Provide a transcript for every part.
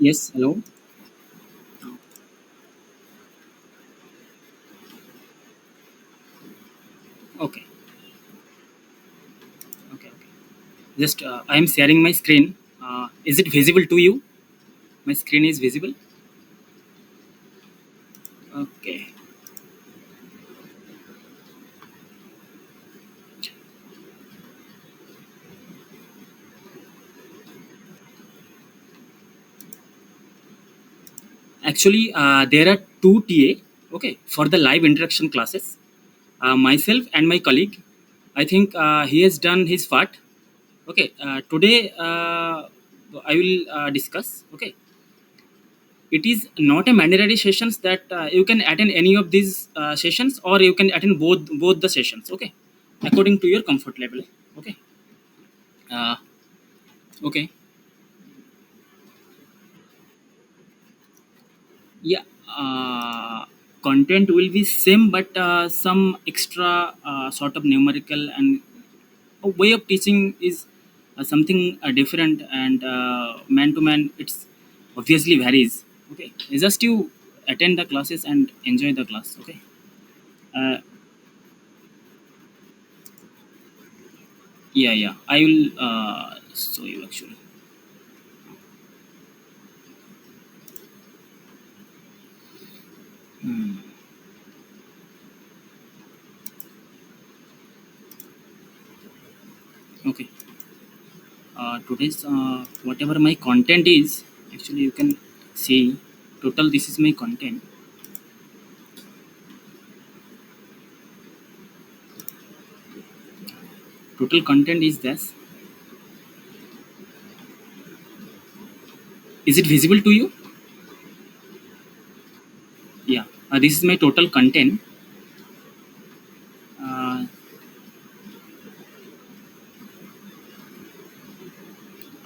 Yes, hello. Okay, okay. Just I am sharing my screen. Is it visible to you? My screen is visible. Okay. Actually, there are two TA. Okay, for the live interaction classes. Myself and my colleague. I think he has done his part. Okay. Today I will discuss. Okay. It is not a mandatory sessions that you can attend any of these sessions, or you can attend both the sessions. Okay, according to your comfort level. Okay. Uh, okay. Yeah. Content will be same, but some extra sort of numerical and a way of teaching is something different, and man to man it's obviously varies. Okay, it's just you attend the classes and enjoy the class. Okay. uh, yeah, I will show you actually. Hmm. Okay. Today's whatever my content is, actually you can see total this is my content. Total content is this. Is it visible to you? Yeah. This is my total content.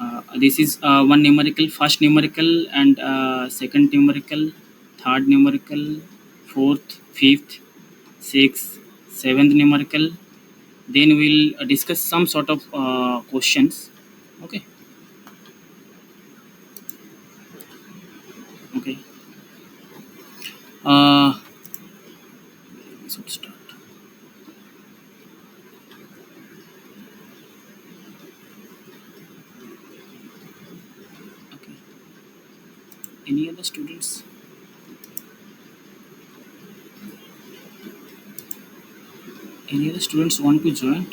uh, this is one numerical, first numerical, and second numerical, third numerical, fourth, fifth, sixth, seventh numerical. Then we'll discuss some sort of questions. Okay. Okay. uh, so start. Okay. Any other students? Any other students want to join?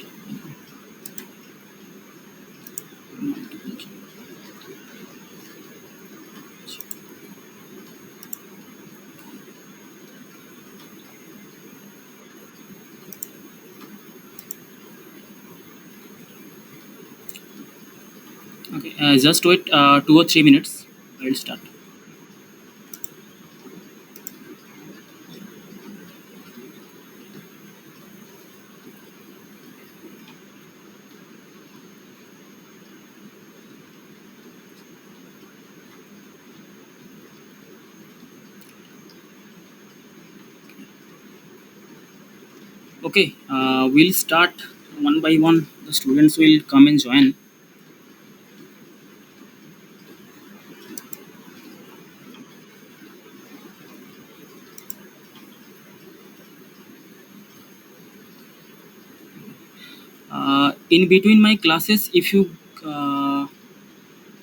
Okay, just wait 2 or 3 minutes. I'll start. Okay, we'll start one by one. The students will come and join. In between my classes, if you uh,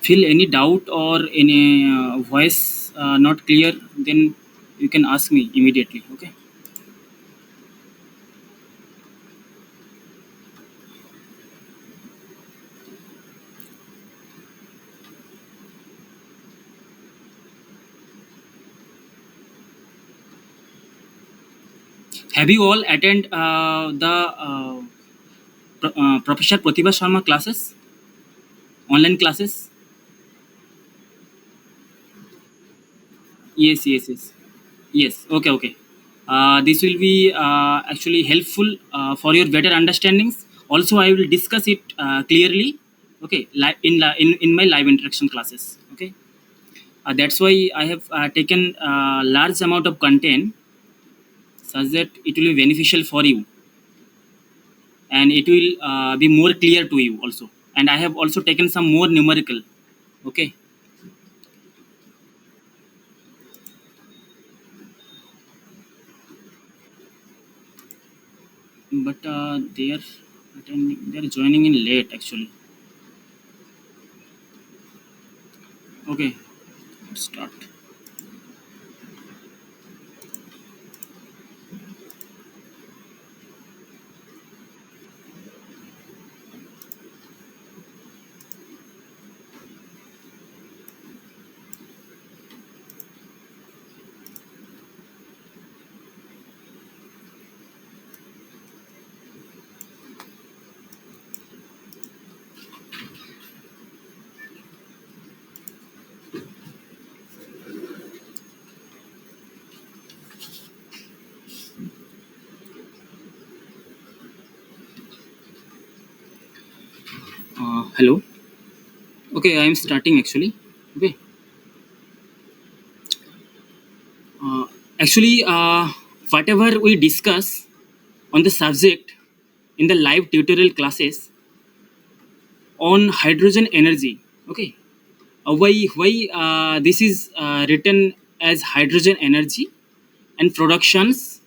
feel any doubt or any voice not clear, then you can ask me immediately. Okay. Have you all attend the Professor Pratibha Sharma classes, online classes? Yes. Yes. Okay. Okay. This will be actually helpful for your better understandings. Also, I will discuss it clearly. Okay, in my live interaction classes. Okay, that's why I have taken large amount of content such that it will be beneficial for you, and it will be more clear to you also. And I have also taken some more numerical. Okay. but they are attending. They are joining in late actually. Okay, let's start. Hello. Okay, I am starting actually. Okay. Uh, actually, whatever we discuss on the subject in the live tutorial classes on hydrogen energy. Okay. Why this is written as hydrogen energy and productions.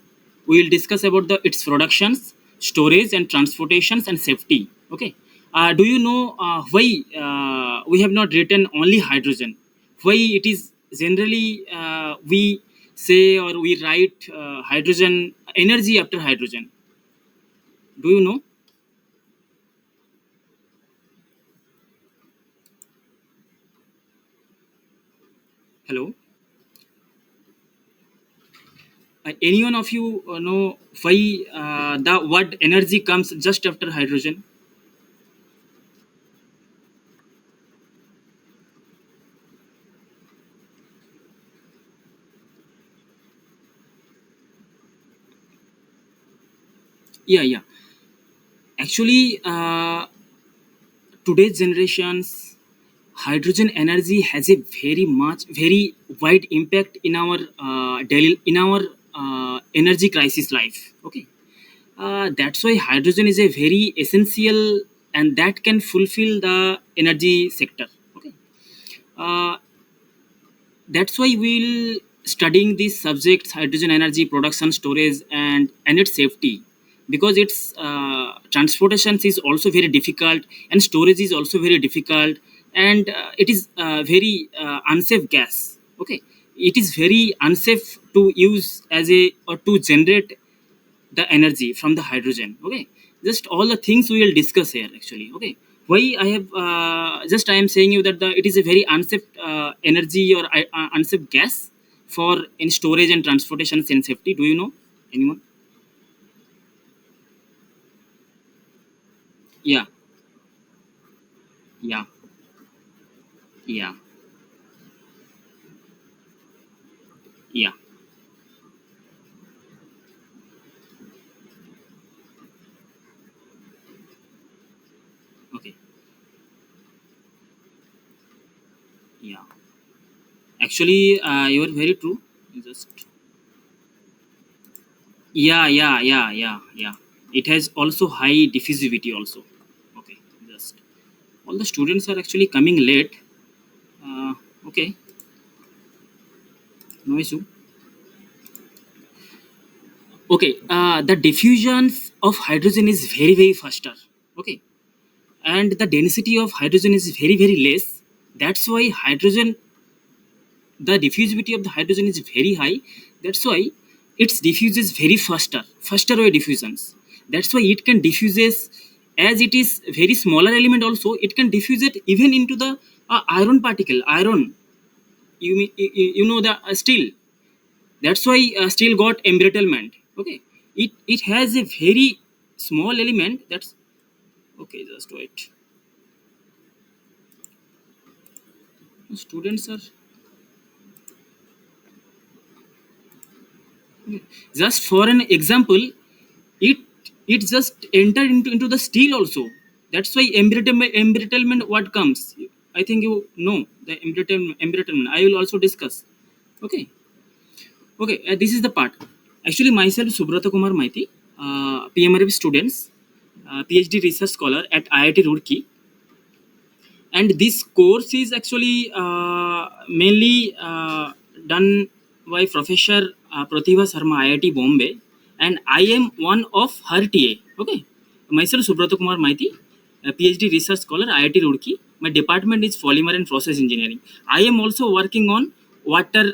We will discuss about the its productions, storage and transportations and safety. Okay. Do you know why we have not written only hydrogen? Why it is generally we say or we write hydrogen energy after hydrogen? Do you know? Hello. Any one of you know why the word energy comes just after hydrogen? Yeah, yeah. Actually, today's generations, hydrogen energy has a very wide impact in our daily in our energy crisis life. Okay, that's why hydrogen is a very essential and that can fulfill the energy sector. Okay, uh, that's why we'll studying these subjects hydrogen energy production storage and its safety because its transportation is also very difficult and storage is also very difficult and it is very unsafe gas. Okay, it is very unsafe to use as a or to generate the energy from the hydrogen. Okay, just all the things we will discuss here actually. Okay, why I have just I am saying you that it is a very unsafe energy or unsafe gas for in storage and transportation and safety. Do you know anyone? Yeah, yeah, yeah, yeah. Okay, yeah, actually you are very true. Just yeah, yeah, yeah, yeah, yeah, it has also high diffusivity also. Okay, just all the students are actually coming late. uh, okay, no issue. Okay, the diffusions of hydrogen is very faster. Okay, and the density of hydrogen is very less. That's why hydrogen, the diffusivity of the hydrogen is very high. That's why it diffuses very faster way diffusions. That's why it can diffuses as it is very smaller element. Also, it can diffuse it even into the iron particle. Iron, you know the steel. That's why steel got embrittlement. Okay, it has a very small element. That's okay. Just wait. Students are just for an example. It it just entered into the steel also. That's why embrittlement what comes. I think you know the embrittlement. I will also discuss. Okay, okay. This is the part. Actually, myself Subrata Kumar Maiti, PMRF students, PhD research scholar at IIT Roorkee, and this course is actually mainly done by Professor Pratibha Sharma, IIT Bombay, and I am one of her TA. Okay, myself Subrata Kumar Maiti, a PhD research scholar, IIT Roorkee. My department is polymer and process engineering. I am also working on water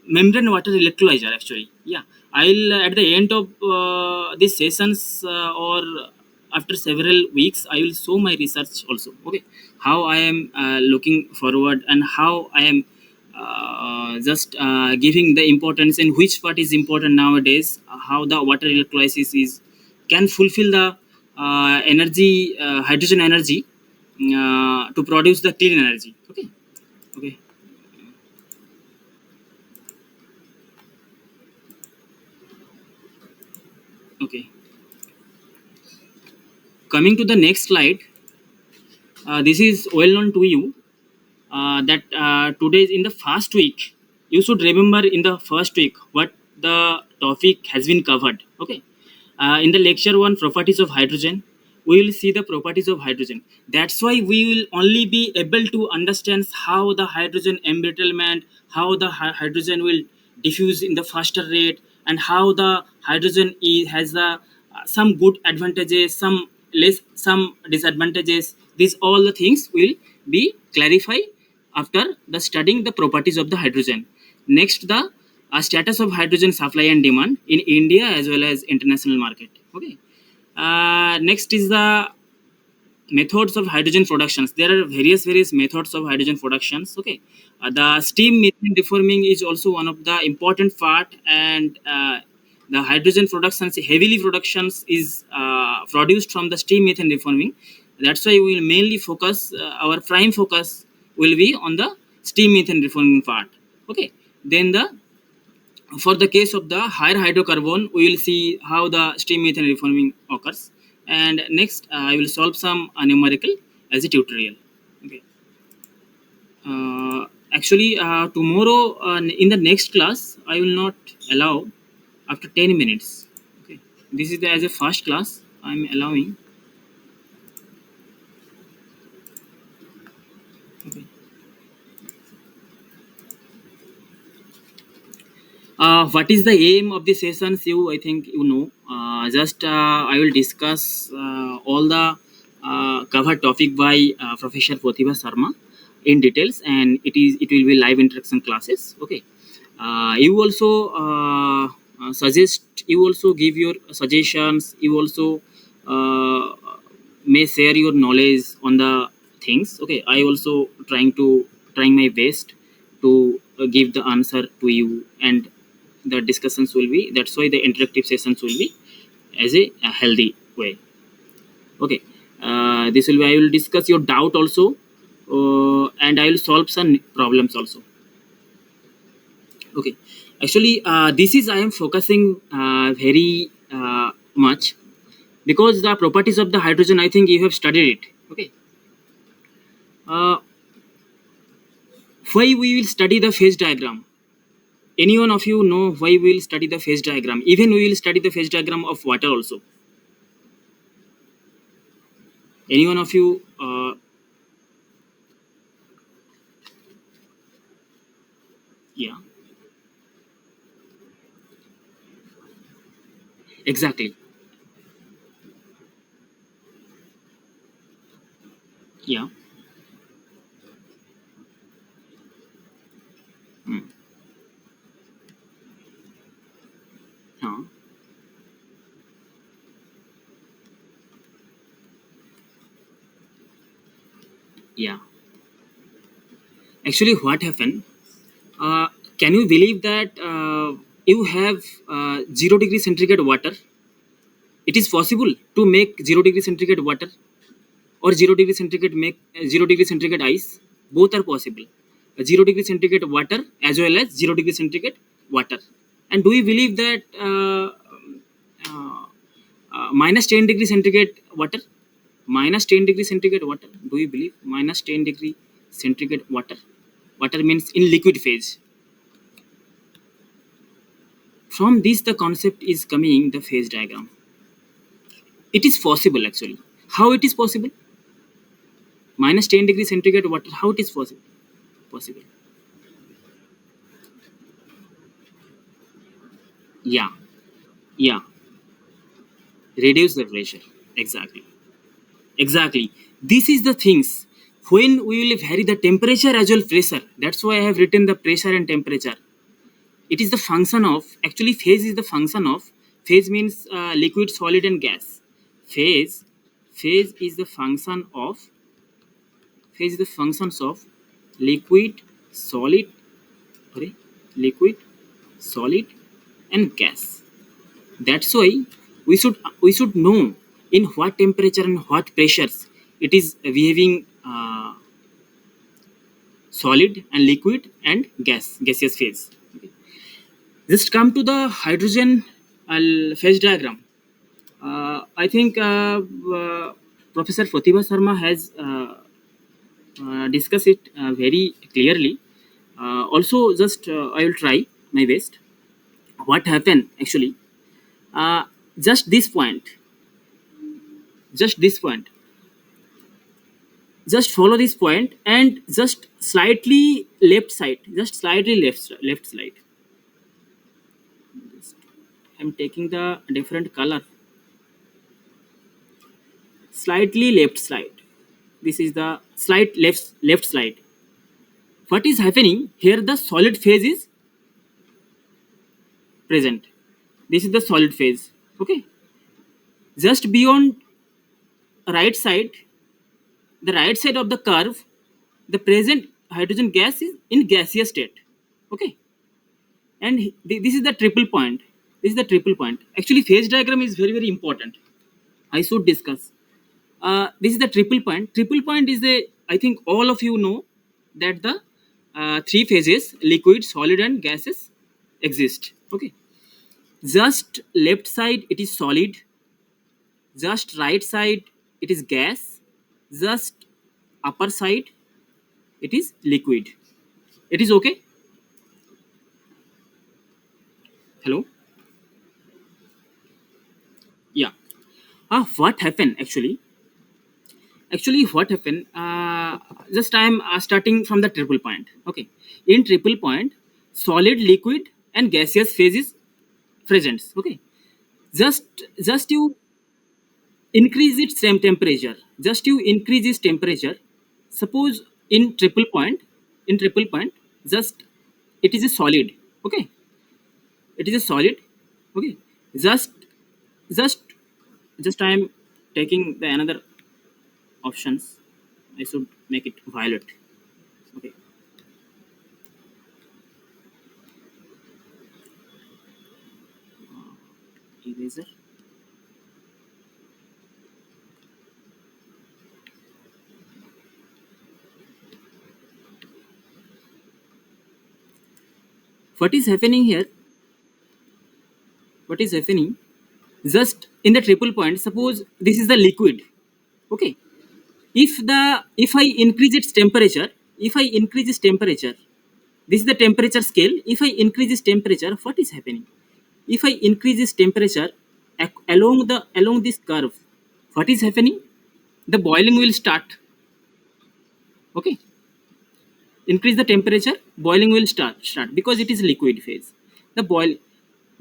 membrane water electrolyzer actually. Yeah, I'll at the end of these sessions or after several weeks I will show my research also. Okay, how I am looking forward and how I am just giving the importance and which part is important nowadays, how the water electrolysis is can fulfill the energy, hydrogen energy, to produce the clean energy. Okay, okay, okay. Coming to the next slide, this is well known to you that today in the first week, you should remember in the first week what the topic has been covered. Okay, in the lecture one, properties of hydrogen, we will see the properties of hydrogen. That's why we will only be able to understand how the hydrogen embrittlement, how the hydrogen will diffuse in the faster rate, and how the hydrogen has the some good advantages, some less, some disadvantages. These all the things will be clarified after the studying the properties of the hydrogen. Next, the status of hydrogen supply and demand in India as well as international market. Okay. Next is the methods of hydrogen productions. There are various methods of hydrogen productions. Okay, the steam methane reforming is also one of the important part, and the hydrogen productions, heavily productions is produced from the steam methane reforming. That's why we will mainly focus, our prime focus will be on the steam methane reforming part. Okay, then the for the case of the higher hydrocarbon, we will see how the steam methane reforming occurs. And next, I will solve some numerical as a tutorial. Okay. Actually, tomorrow in the next class, I will not allow after 10 minutes. Okay. This is the, as a first class. I'm allowing. Okay. What is the aim of the sessions? You, I think you know. Just I will discuss all the covered topic by Professor Pratibha Sharma in details, and it will be live interaction classes. Okay. You also suggest. You also give your suggestions. You also uh, may share your knowledge on the things. Okay. I also trying my best to give the answer to you, and the discussions will be, that's why the interactive sessions will be as a healthy way. Okay, this will be, I will discuss your doubt also, and I will solve some problems also. Okay, actually this is I am focusing very much because the properties of the hydrogen, I think you have studied it. Okay, uh, why we will study the phase diagram? Any one of you know why we will study the phase diagram? Even we will study the phase diagram of water also. Any one of you? Yeah, exactly. Yeah. Mm. Huh. Yeah. Actually, what happened? Uh, can you believe that you have 0 degree centigrade water? It is possible to make 0 degree centigrade water, or 0 degree centigrade make 0 degree centigrade ice. Both are possible. 0 degree centigrade water as well as 0 degree centigrade water. And do you believe that uh, minus 10 degree centigrade water? Minus 10 degree centigrade water. Do you believe minus 10 degree centigrade water? Water means in liquid phase. From this, the concept is coming the phase diagram. It is possible actually. How it is possible? Minus 10 degree centigrade water. How it is possible? Possible. Yeah. Yeah, reduce the pressure. Exactly. Exactly. This is the things. When we will vary the temperature as well pressure. That's why I have written the pressure and temperature. It is the function of, actually phase is the function of, phase means liquid, solid and gas. Phase, phase is the function of, phase is the functions of liquid, solid, sorry, liquid, solid and gas. That's why we should know in what temperature and what pressures it is behaving solid and liquid and gaseous phase. Okay. Just come to the hydrogen phase diagram. I think Professor Pratibha Sharma has discussed it very clearly. Also, just I will try my best. What happened actually? Uh, just this point, just this point. Just follow this point and just slightly left side, just slightly left side. Just, I'm taking the different color, slightly left side. This is the slight left slide. What is happening here? The solid phase is present. This is the solid phase. Okay. Just beyond right side, the right side of the curve, the present hydrogen gas is in gaseous state. Okay. And this is the triple point. This is the triple point. Actually, phase diagram is very very important. I should discuss. This is the triple point. Triple point is the, I think all of you know that the three phases, liquid, solid and gases exist. Okay. Just left side it is solid, just right side it is gas, just upper side it is liquid. It is okay? Hello? Yeah. What happened actually? Actually, what happened? Just I am starting from the triple point. Okay. In triple point, solid, liquid, and gaseous phases presents. Okay. Just just you increase its same temperature. Just you increase its temperature. Suppose in triple point, just it is a solid. Okay. It is a solid. Okay. Just just just I am taking the another options. I should make it violet. Okay. Eraser. What is happening here? What is happening? Just in the triple point, suppose this is the liquid. Okay. If I increase its temperature, if I increase its temperature, this is the temperature scale. If I increase its temperature, what is happening? If I increase its temperature along this curve, what is happening? The boiling will start. Okay. Increase the temperature, boiling will start because it is liquid phase. The boil,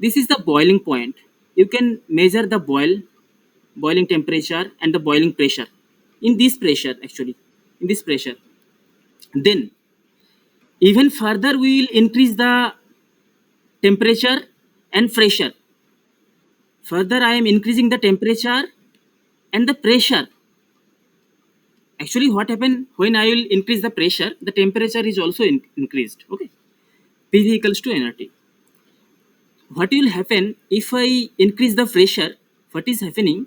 this is the boiling point. You can measure the boiling temperature and the boiling pressure in this pressure actually, in this pressure. Then even further we will increase the temperature and pressure. Further I am increasing the temperature and the pressure. Actually what happened when I will increase the pressure, the temperature is also increased. Okay. P v equals to nRT. What will happen if I increase the pressure? What is happening?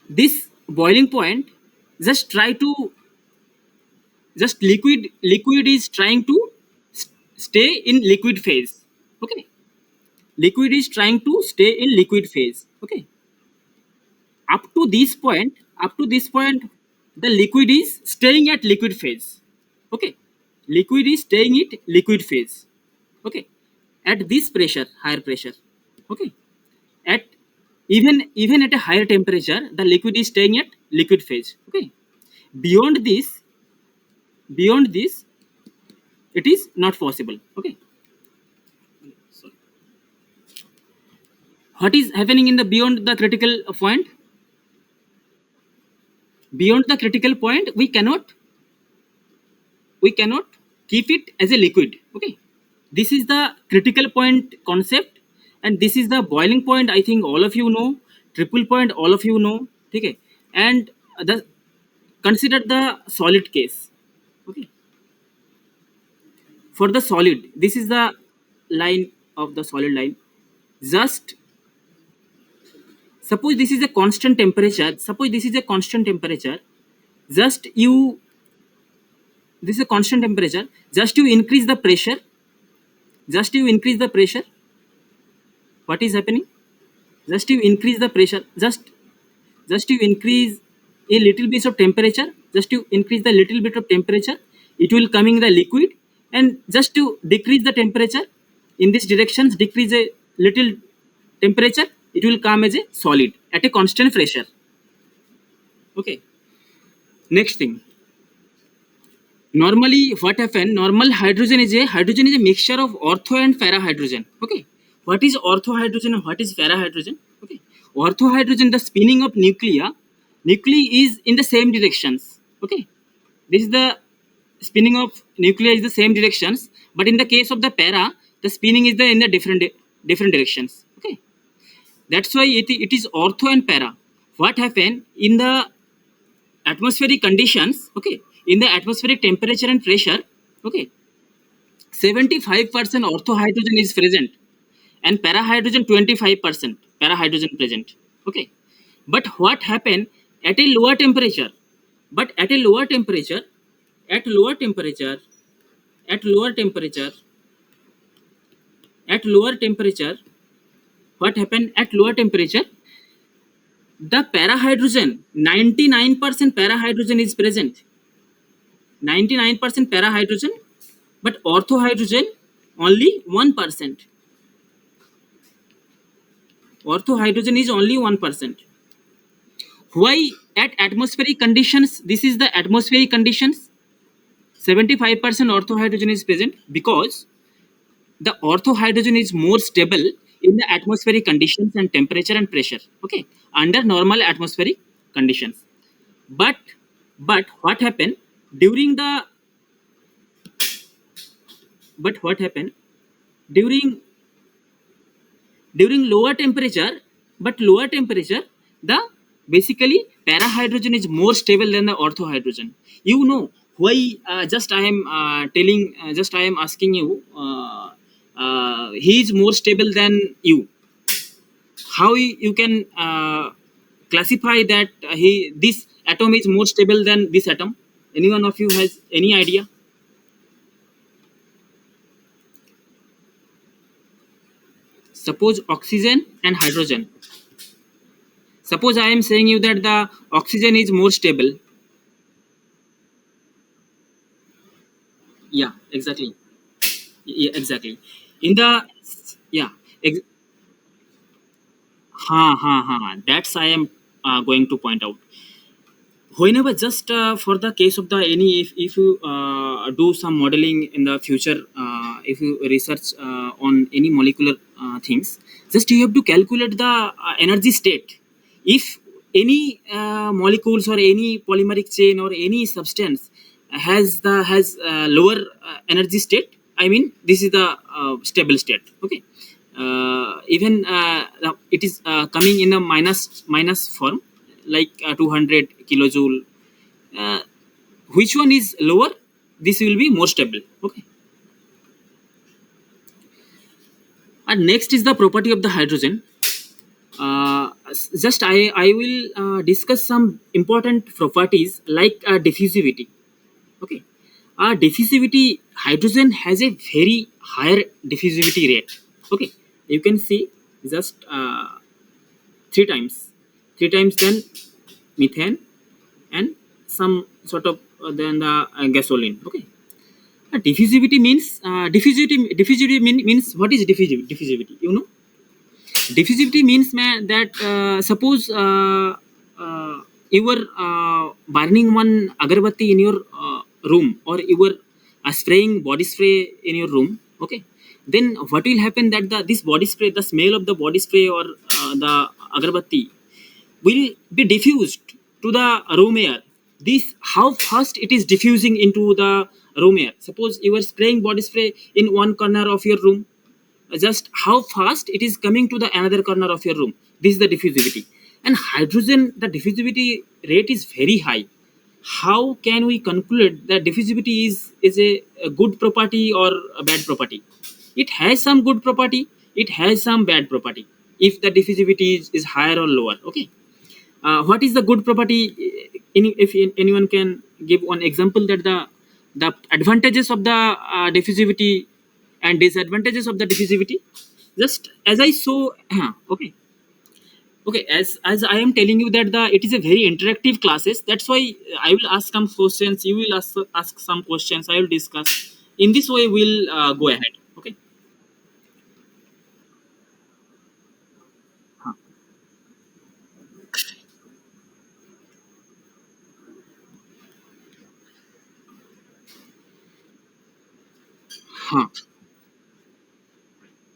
This boiling point, just try to, just liquid is trying to stay in liquid phase. Okay. Liquid is trying to stay in liquid phase. Okay. Up to this point, up to this point, the liquid is staying at liquid phase. Okay. Liquid is staying at liquid phase. Okay. At this pressure, higher pressure. Okay. At even at a higher temperature, the liquid is staying at liquid phase. Okay. Beyond this, beyond this, it is not possible. Okay. Sorry. What is happening in the beyond the critical point? Beyond the critical point, we cannot keep it as a liquid. Okay, this is the critical point concept, and this is the boiling point. I think all of you know. Triple point, all of you know. Okay, and the consider the solid case. Okay, for the solid, this is the line of the solid line. Just suppose this is a constant temperature. Suppose this is a constant temperature. Just you, this is a constant temperature. Just you increase the pressure. Just you increase the pressure. What is happening? Just you increase the pressure. Just you increase a little bit of temperature. Just you increase the little bit of temperature. It will coming the liquid, and just to decrease the temperature in this directions, decrease a little temperature. It will come as a solid at a constant pressure. Okay. Next thing. Normally what happen, normal hydrogen is a mixture of ortho and para hydrogen. Okay, what is ortho hydrogen and what is para hydrogen? Okay, ortho hydrogen, the spinning of nuclei is in the same directions. Okay, this is the spinning of nuclei is the same directions, but in the case of the para, the spinning is the in the different directions. Okay, that's why it is ortho and para. What happen in the atmospheric conditions? Okay, in the atmospheric temperature and pressure, okay, 75% ortho hydrogen is present, and para hydrogen 25% para hydrogen present. Okay, but what happen at a lower temperature? But at a lower temperature, at lower temperature, at lower temperature, at lower temperature, what happen at lower temperature? The para hydrogen, 99% para hydrogen is present. 99% para hydrogen, but ortho hydrogen only 1%. Ortho hydrogen is only 1%. Why at atmospheric conditions? This is the atmospheric conditions. 75% ortho hydrogen is present because the ortho hydrogen is more stable in the atmospheric conditions and temperature and pressure. Okay, under normal atmospheric conditions. But what happened during the what happened during lower temperature? But lower temperature, the basically para hydrogen is more stable than the ortho hydrogen. You know why? Just I am telling, just I am asking you, he is more stable than you. How you can classify that he this atom is more stable than this atom? Any one of you has any idea? Suppose oxygen and hydrogen. Suppose I am saying you that the oxygen is more stable. Yeah, exactly. Yeah, exactly. In the yeah, ex- that's I am going to point out. Whenever just for the case of the any, if you do some modeling in the future, if you research on any molecular things, just you have to calculate the energy state. If any molecules or any polymeric chain or any substance has lower energy state, I mean this is the stable state. Okay, even it is coming in a minus form, like 200 kilojoule. uh, which one is lower? This will be more stable. Okay, and next is the property of the hydrogen. Just I will discuss some important properties like diffusivity. Okay, diffusivity, hydrogen has a very higher diffusivity rate. Okay, you can see just three times three times than methane and some sort of then the gasoline. Okay, diffusivity means what is diffusivity? You know, diffusivity means that suppose you were burning one agarbatti in your room, or you were spraying body spray in your room. Okay, then what will happen that this body spray, the smell of the body spray or the agarbatti will be diffused to the room air. This how fast it is diffusing into the room air. Suppose you are spraying body spray in one corner of your room, just how fast it is coming to the another corner of your room. This is the diffusivity. And hydrogen, the diffusivity rate is very high. How can we conclude that diffusivity is a good property or a bad property? It has some good property, it has some bad property. If the diffusivity is higher or lower, okay. What is the good property? If anyone can give one example that the advantages of the diffusivity and disadvantages of the diffusivity, just as I saw. Okay, okay, as I am telling you that the it is a very interactive classes. That's why I will ask some questions, you will ask some questions, I will discuss. In this way we'll go ahead. Okay. Huh. Huh.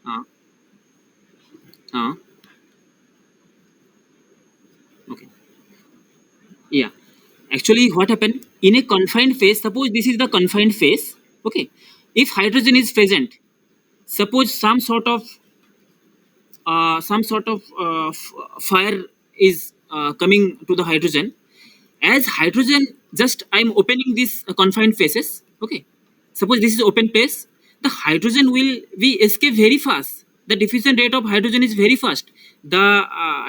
Huh. Huh. Okay. Yeah. Actually, what happened in a confined phase? Suppose this is the confined phase. Okay. If hydrogen is present, suppose fire is coming to the hydrogen. As hydrogen, just I'm opening this confined phases. Okay. Suppose this is open place, the hydrogen will we escape very fast. The diffusion rate of hydrogen is very fast. The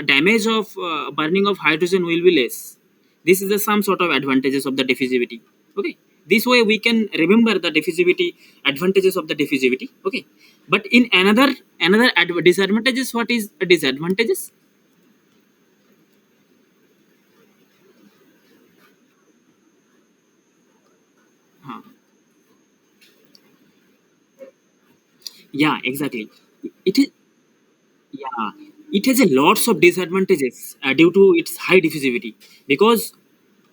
damage of burning of hydrogen will be less. This is the some sort of advantages of the diffusivity. Okay. This way we can remember the diffusivity advantages of the diffusivity. Okay. But in another disadvantages, what is disadvantages? Huh. Yeah, exactly. It is. Yeah, it has a lots of disadvantages due to its high diffusivity. Because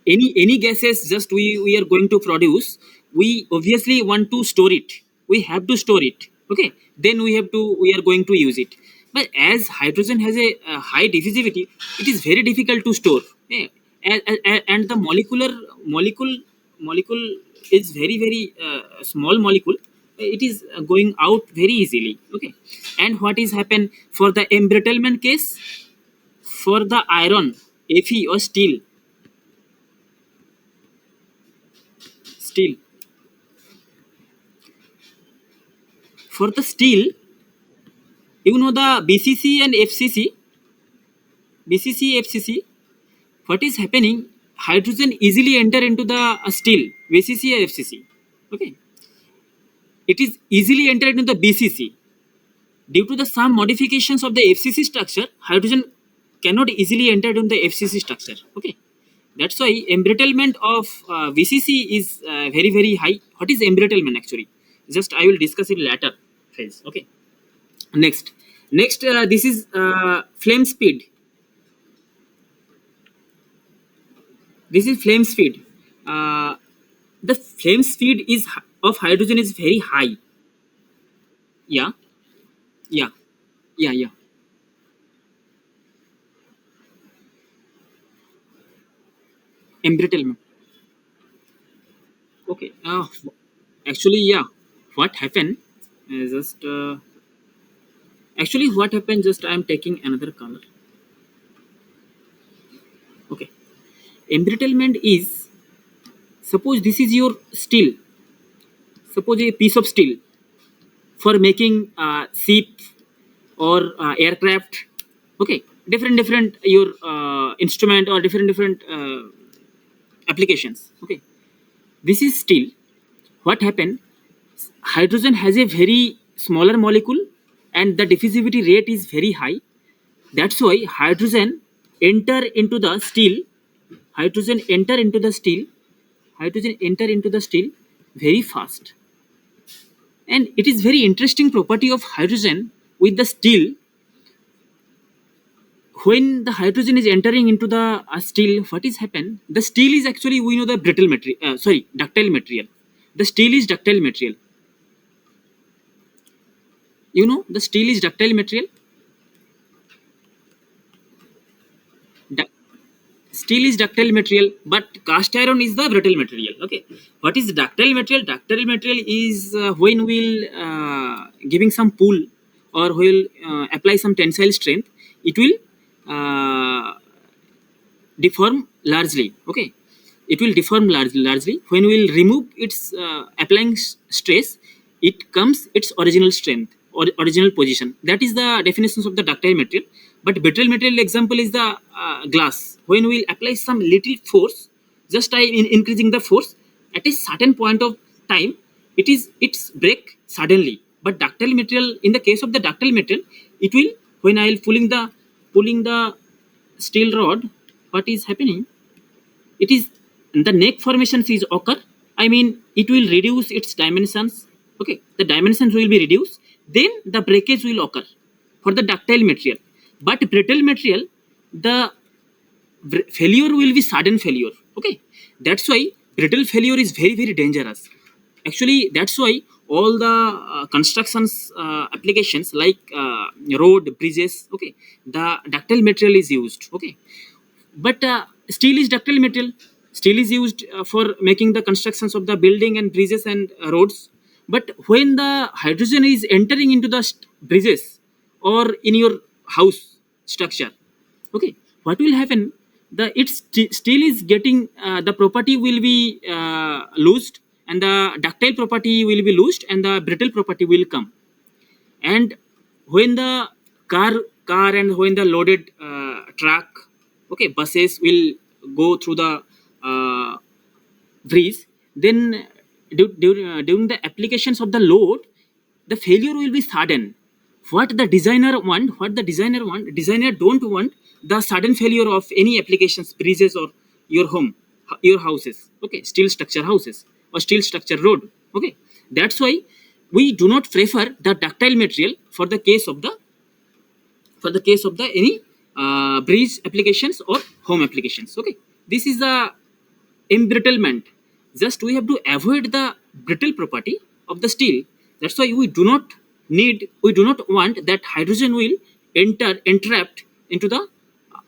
any gases just we are going to produce, we obviously want to store it. We have to store it. Okay, then we are going to use it. But as hydrogen has a high diffusivity, it is very difficult to store. Yeah. And the molecule is very small molecule. It is going out very easily. Okay. And what is happen for the embrittlement case? For the iron, Fe or steel, for the steel, you know the BCC and FCC, BCC, FCC. What is happening? Hydrogen easily enter into the steel, BCC or FCC. Okay, it is easily entered into the BCC. Due to the some modifications of the FCC structure, hydrogen cannot easily enter into the FCC structure. Okay, that's why embrittlement of VCC is very high. What is embrittlement actually? Just I will discuss it later phase. Okay. Next, this is flame speed. This is flame speed. Uh, the flame speed is of hydrogen is very high. Yeah, yeah, yeah. Embrittlement. Okay. Actually, yeah. What happened? Just actually, what happened? Just I am taking another color. Okay. Embrittlement is, suppose this is your steel. Suppose a piece of steel for making ship or aircraft. Okay, different your instrument or different applications. Okay, this is steel. What happened? Hydrogen has a very smaller molecule and the diffusivity rate is very high. That's why enter into the steel hydrogen enter into the steel hydrogen enter into the steel very fast. And it is very interesting property of hydrogen with the steel. When the hydrogen is entering into the steel, what is happen? The steel is actually, we know, the brittle material, sorry, ductile material. The steel is ductile material. You know, the steel is ductile material. Du- Steel is ductile material, but cast iron is the brittle material. Okay, what is ductile material? Ductile material is when we'll giving some pull, or we'll apply some tensile strength, it will uh, deform largely. Okay, it will deform largely when we'll remove its applying stress, it comes its original strength or original position. That is the definitions of the ductile material. But brittle material example is the glass. When we'll apply some little force, just by increasing the force at a certain point of time, it's break suddenly. But ductile material, in the case of the ductile material, it will, when I'll pulling the steel rod, what is happening, it is the neck formations is occur. I mean, it will reduce its dimensions. Okay, the dimensions will be reduced, then the breakage will occur for the ductile material. But brittle material, the failure will be sudden failure. Okay, that's why brittle failure is very very dangerous. Actually, that's why all the constructions applications like road, bridges, okay, the ductile material is used. Okay, but steel is ductile material. Steel is used for making the constructions of the building and bridges and roads. But when the hydrogen is entering into the bridges or in your house structure, okay, what will happen, the its steel is getting the property will be loosed, and the ductile property will be loosed, and the brittle property will come. And when the car and when the loaded truck, okay, buses will go through the uh, breeze, then during the applications of the load, the failure will be sudden. Designer don't want the sudden failure of any applications, breezes, or your home, your houses, okay, steel structure houses or steel structure road. Okay, that's why we do not prefer the ductile material for the case of the any breeze applications or home applications. Okay, this is the embrittlement. Just we have to avoid the brittle property of the steel. That's why we do not want that hydrogen will enter entrapped into the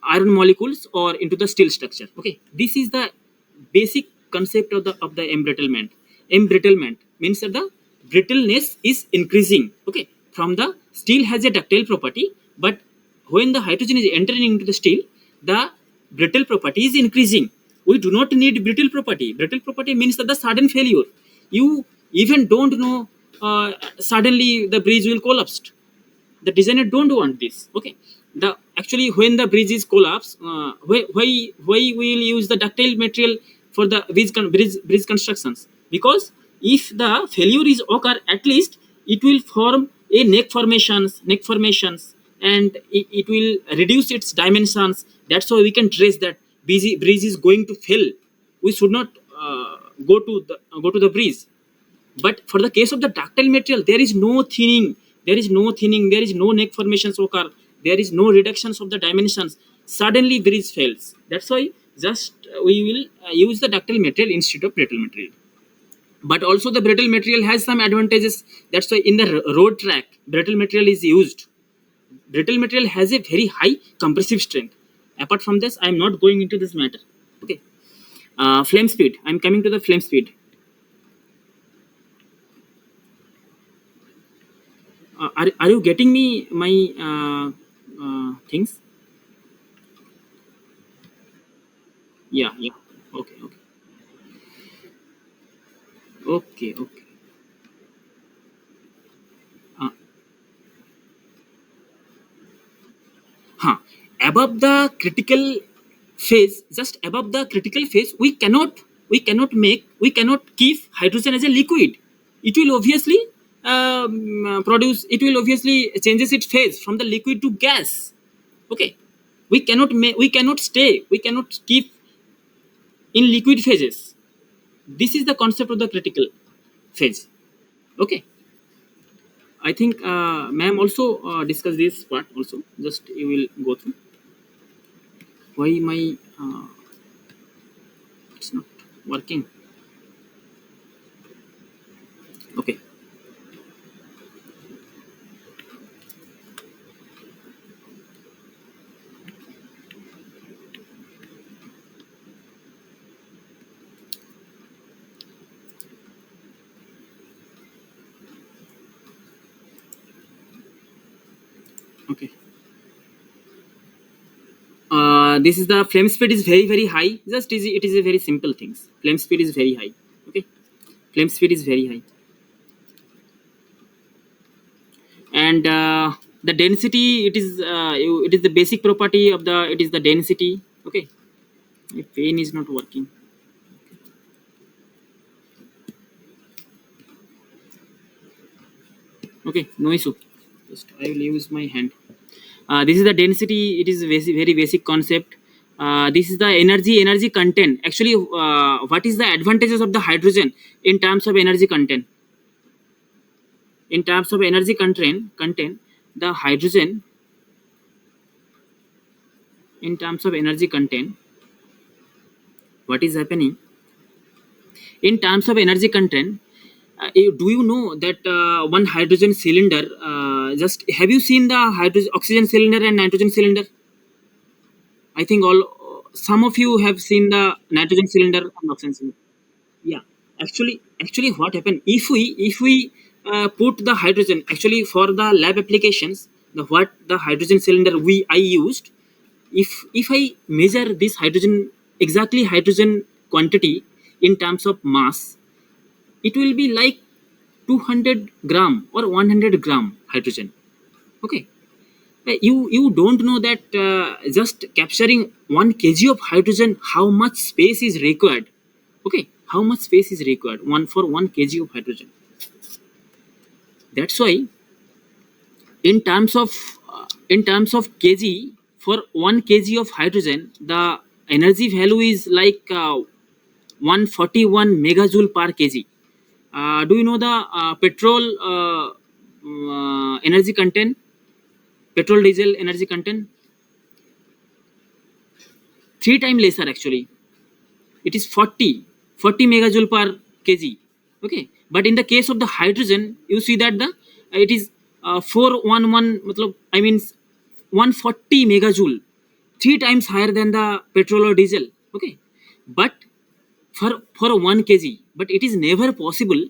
iron molecules or into the steel structure. Okay, this is the basic concept of the embrittlement. Embrittlement means that the brittleness is increasing. Okay, from the steel has a ductile property, but when the hydrogen is entering into the steel, the brittle property is increasing. We do not need brittle property. Brittle property means that the sudden failure. You even don't know, suddenly the bridge will collapse. The designer don't want this. Okay, the actually when the bridge is collapse, why we will use the ductile material for the bridge constructions? Because if the failure is occur, at least it will form a neck formations, and it will reduce its dimensions. That's why we can trace that bridge is going to fail. We should not go to the bridge. But for the case of the ductile material, there is no thinning, there is no neck formations occur, there is no reductions of the dimensions. Suddenly bridge fails. That's why just we will use the ductile material instead of brittle material. But also the brittle material has some advantages. That's why in the road track, brittle material is used. Brittle material has a very high compressive strength. Apart from this, I am not going into this matter. Okay. Flame speed. I'm coming to the flame speed. Are you getting me my things? Yeah, yeah. Okay, okay, okay, okay. Uh, huh. Above the critical phase, just above the critical phase, we cannot keep hydrogen as a liquid. It will obviously produce. It will obviously changes its phase from the liquid to gas. Okay, we cannot stay. We cannot keep in liquid phases. This is the concept of the critical phase. Okay. I think ma'am also discussed this part also. Just you will go through why my it's not working. Okay. Okay. This is the flame speed is very high. Just is it is a very simple things. Flame speed is very high. Okay, flame speed is very high, and the density it is the basic property of the it is the density. Okay, my pen is not working. Okay, no issue. Just I will use my hand. This is the density. It is very basic concept. This is the energy content. Actually, what is the advantages of the hydrogen in terms of energy content? In terms of energy content, the hydrogen in terms of energy content, what is happening in terms of energy content? Do you know that one hydrogen cylinder? Just have you seen the hydrogen oxygen cylinder and nitrogen cylinder? I think all some of you have seen the nitrogen cylinder and oxygen cylinder. Yeah, actually what happened if we put the hydrogen actually for the lab applications, the hydrogen cylinder I used, if I measure this hydrogen, exactly hydrogen quantity in terms of mass, it will be like 200 gram or 100 gram hydrogen. Okay. You don't know that just capturing 1 kg of hydrogen, how much space is required. Okay, how much space is required one for 1 kg of hydrogen. That's why in terms of kg, for 1 kg of hydrogen, the energy value is like 141 megajoule per kg. Do you know the petrol energy content, petrol diesel energy content? 3 times lesser actually. It is 40 megajoule per kg. Okay, but in the case of the hydrogen, you see that the it is 411 matlab, I mean 140 megajoule, 3 times higher than the petrol or diesel. Okay, but for 1 kg, but it is never possible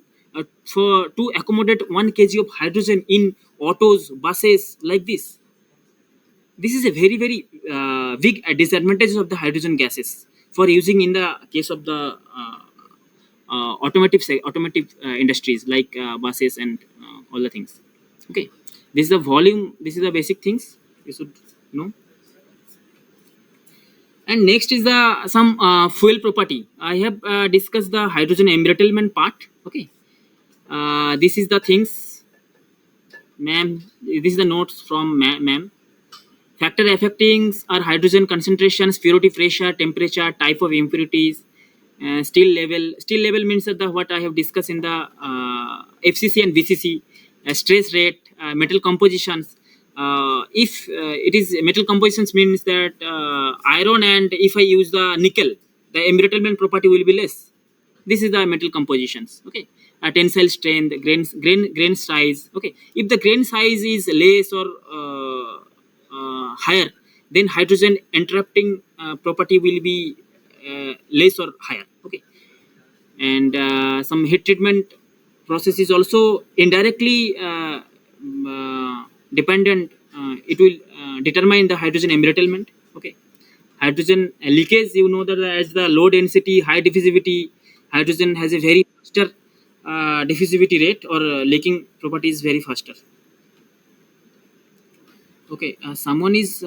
for to accommodate 1 kg of hydrogen in autos, buses like this. This is a very big disadvantage of the hydrogen gases for using in the case of the automotive industries like buses and all the things. Okay, this is the volume. This is the basic things you should know. And next is the some fuel property. I have discussed the hydrogen embrittlement part. Okay, this is the things, ma'am. This is the notes from ma'am. Factor affecting are hydrogen concentrations, purity, pressure, temperature, type of impurities, still level. Still level means that the what I have discussed in the FCC and VCC, stress rate, metal compositions. If it is metal compositions means that iron, and if I use the nickel, the embrittlement property will be less. This is the metal compositions. Okay, tensile strength, grain size. Okay, if the grain size is less or higher, then hydrogen interrupting property will be less or higher. Okay, and some heat treatment process is also indirectly dependent. It will determine the hydrogen embrittlement. Okay, hydrogen leakage, you know that as the low density high diffusivity, hydrogen has a very faster diffusivity rate, or leaking property is very faster. Okay, someone is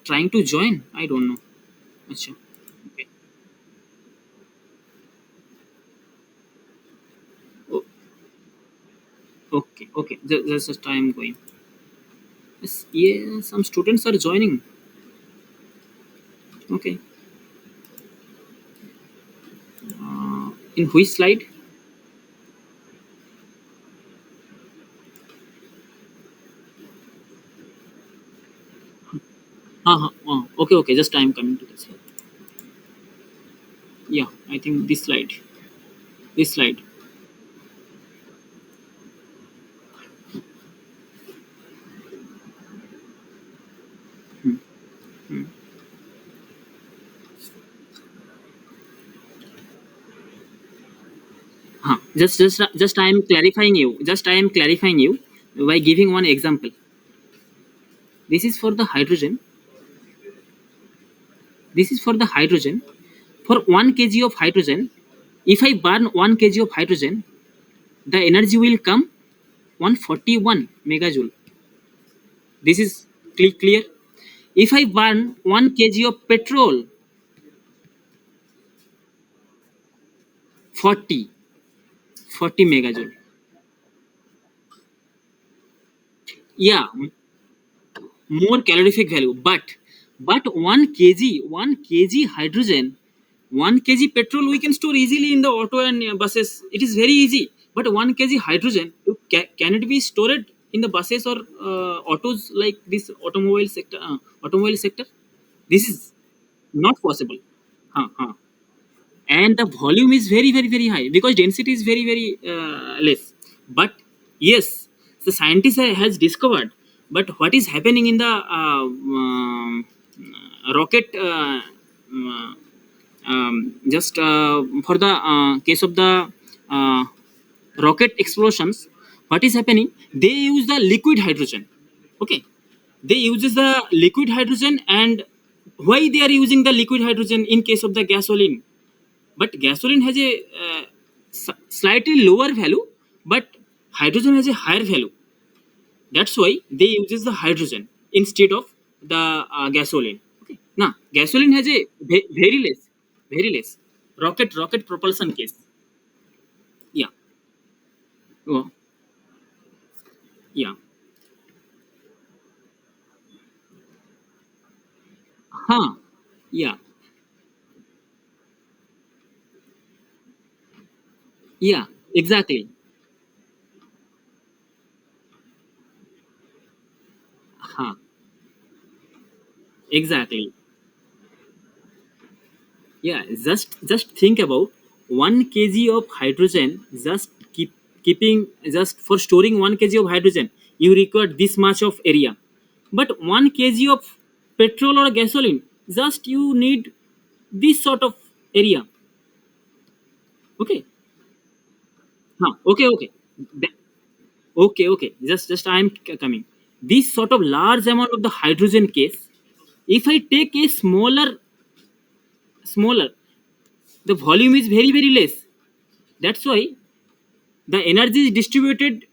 trying to join, I don't know. Acha. Okay. Oh, okay, just time going. Yes, yeah, some students are joining. Okay, in which slide? Okay, just time coming to this slide. Yeah, I think this slide. Hmm. Hmm. Just I am clarifying you. Just I am clarifying you by giving one example. This is for the hydrogen. This is for the hydrogen. For 1 kg of hydrogen, if I burn 1 kg of hydrogen, the energy will come 141 megajoule. This is clear. If I burn 1 kg of petrol, 40 40 megajoule. Yeah, more calorific value, but 1 kg hydrogen, 1 kg petrol we can store easily in the auto and buses. It is very easy. But 1 kg hydrogen, can it be stored in the buses or autos like this automobile sector? This is not possible. And the volume is very high because density is very less. But yes, the scientist has discovered. But what is happening in the rocket, just for the case of the uh, rocket explosions, what is happening, they use the liquid hydrogen. Okay, they uses the liquid hydrogen. And why they are using the liquid hydrogen in case of the gasoline? But gasoline has a slightly lower value, but hydrogen has a higher value. That's why they uses the hydrogen instead of the gasoline. Okay, now gasoline has a very less rocket propulsion case. Yeah. Oh, yeah. Huh. Yeah. Yeah, exactly. Huh. Exactly. Yeah, just think about 1 kg of hydrogen. Just keeping, just for storing 1 kg of hydrogen, you require this much of area. But 1 kg of petrol or gasoline, just you need this sort of area. Okay. Okay. Th- okay. Just I am coming. This sort of large amount of the hydrogen case, if I take a smaller, the volume is very less. That's why the energy is distributed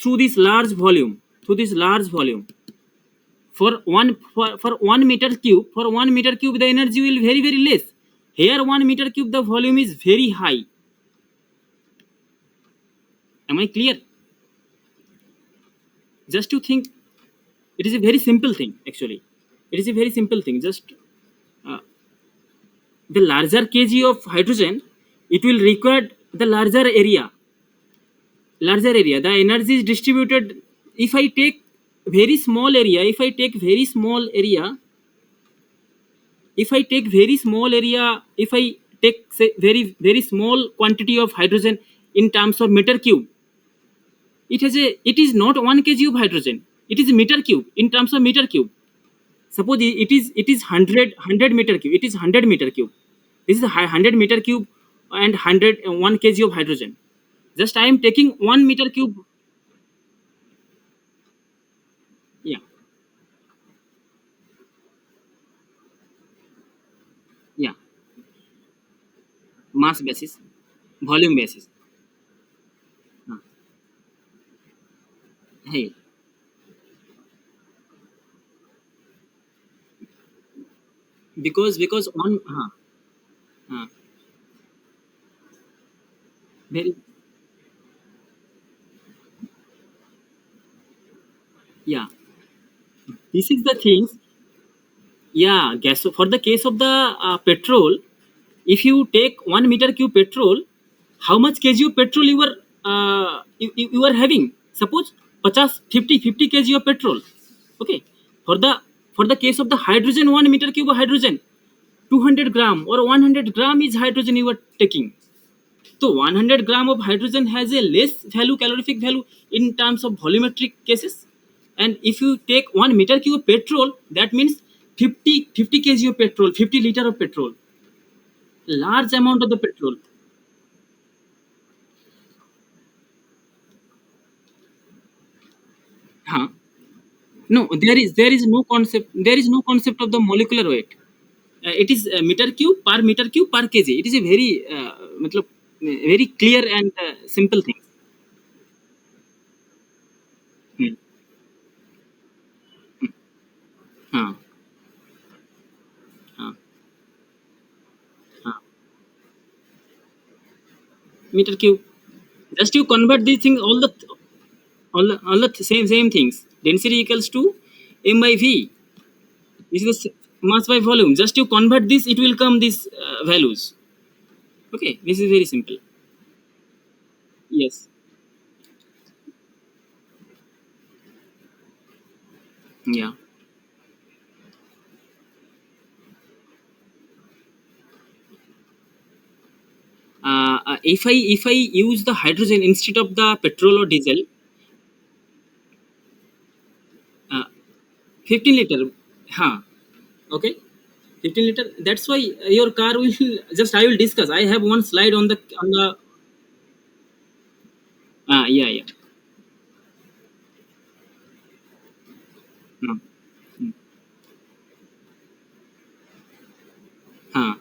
through this large volume. For 1 meter cube, the energy will very less. Here 1 meter cube, the volume is very high. Am I clear? Just to think, it is a very simple thing actually. It is a very simple thing. Just uh, the larger kg of hydrogen, it will require the larger area. The energy is distributed. If I take very small area, if I take very small area, if I take say very small quantity of hydrogen in terms of meter cube, it is not 1 kg of hydrogen. It is meter cube in terms of meter cube. Suppose it is 100 meter cube. It is 100 meter cube. This is a 100 meter cube and 1 kg of hydrogen. Just I am taking 1 meter cube. Yeah, yeah. Mass basis, volume basis. Uh, hey, because on very, yeah. This is the things. Yeah, gas. So for the case of the petrol, if you take 1 meter cube petrol, how much kg of petrol you are having? Suppose 50 kg of petrol. Okay. For the case of the hydrogen, 1 meter cube of hydrogen, 200 gram or 100 gram is hydrogen you are taking. So 100 gram of hydrogen has a less value, calorific value in terms of volumetric cases. And if you take 1 meter cube of petrol, that means 50 kg of petrol, 50 liter of petrol, large amount of the petrol. Huh? No, there is no concept. There is no concept of the molecular weight. It is meter cube per kg. It is a very matlab, very clear and simple thing. Hmm. Huh. Huh. Huh. Meter cube. Just you convert these things, all the same things. Density equals to m by v. This is the mass by volume. Just you convert this, it will come these values. Okay, this is very simple. Yes. Yeah. If I use the hydrogen instead of the petrol or diesel, uh, 15 liter. Huh. Okay. 15 liter. That's why your car will just. I will discuss. I have one slide on the. Yeah, yeah. No. Hmm. Huh.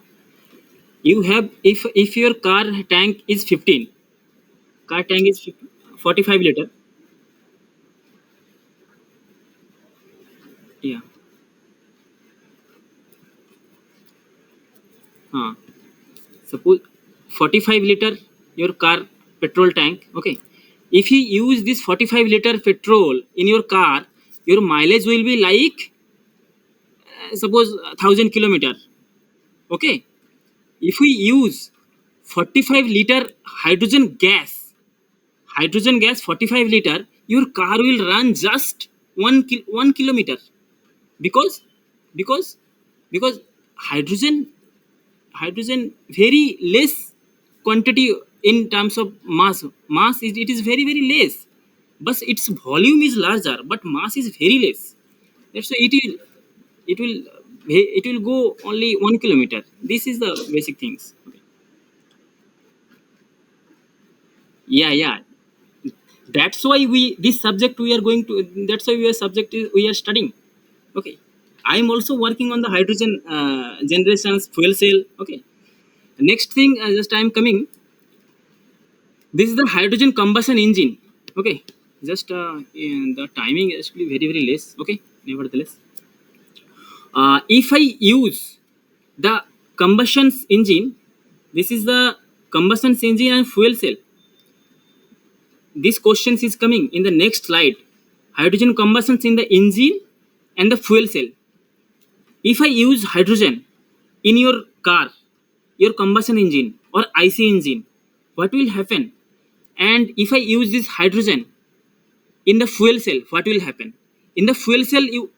You have, if your car tank is 15, car tank is 50, 45 liter. Yeah. Huh. Suppose 45 liter your car petrol tank. Okay. If you use this 45 liter petrol in your car, your mileage will be like suppose 1,000 kilometer. Okay. If we use 45 liter hydrogen gas 45 liter, your car will run just 1 kilometer. Because because because hydrogen very less quantity in terms of mass is, it is very very less, but its volume is larger but mass is very less. That's why it will it will go only 1 kilometer. This is the basic things. Yeah, yeah. That's why we this subject we are going to, that's why we are subject we are studying. Okay. I am also working on the hydrogen generations fuel cell. Okay. Next thing, just I am coming. This is the hydrogen combustion engine. Okay. Just the timing is actually very very less. Okay. Nevertheless, if I use the combustion engine, this is the combustion engine and fuel cell. This question is coming in the next slide. Hydrogen combustion in the engine and the fuel cell. If I use hydrogen in your car, your combustion engine or IC engine, what will happen? And if I use this hydrogen in the fuel cell, what will happen? In the fuel cell, do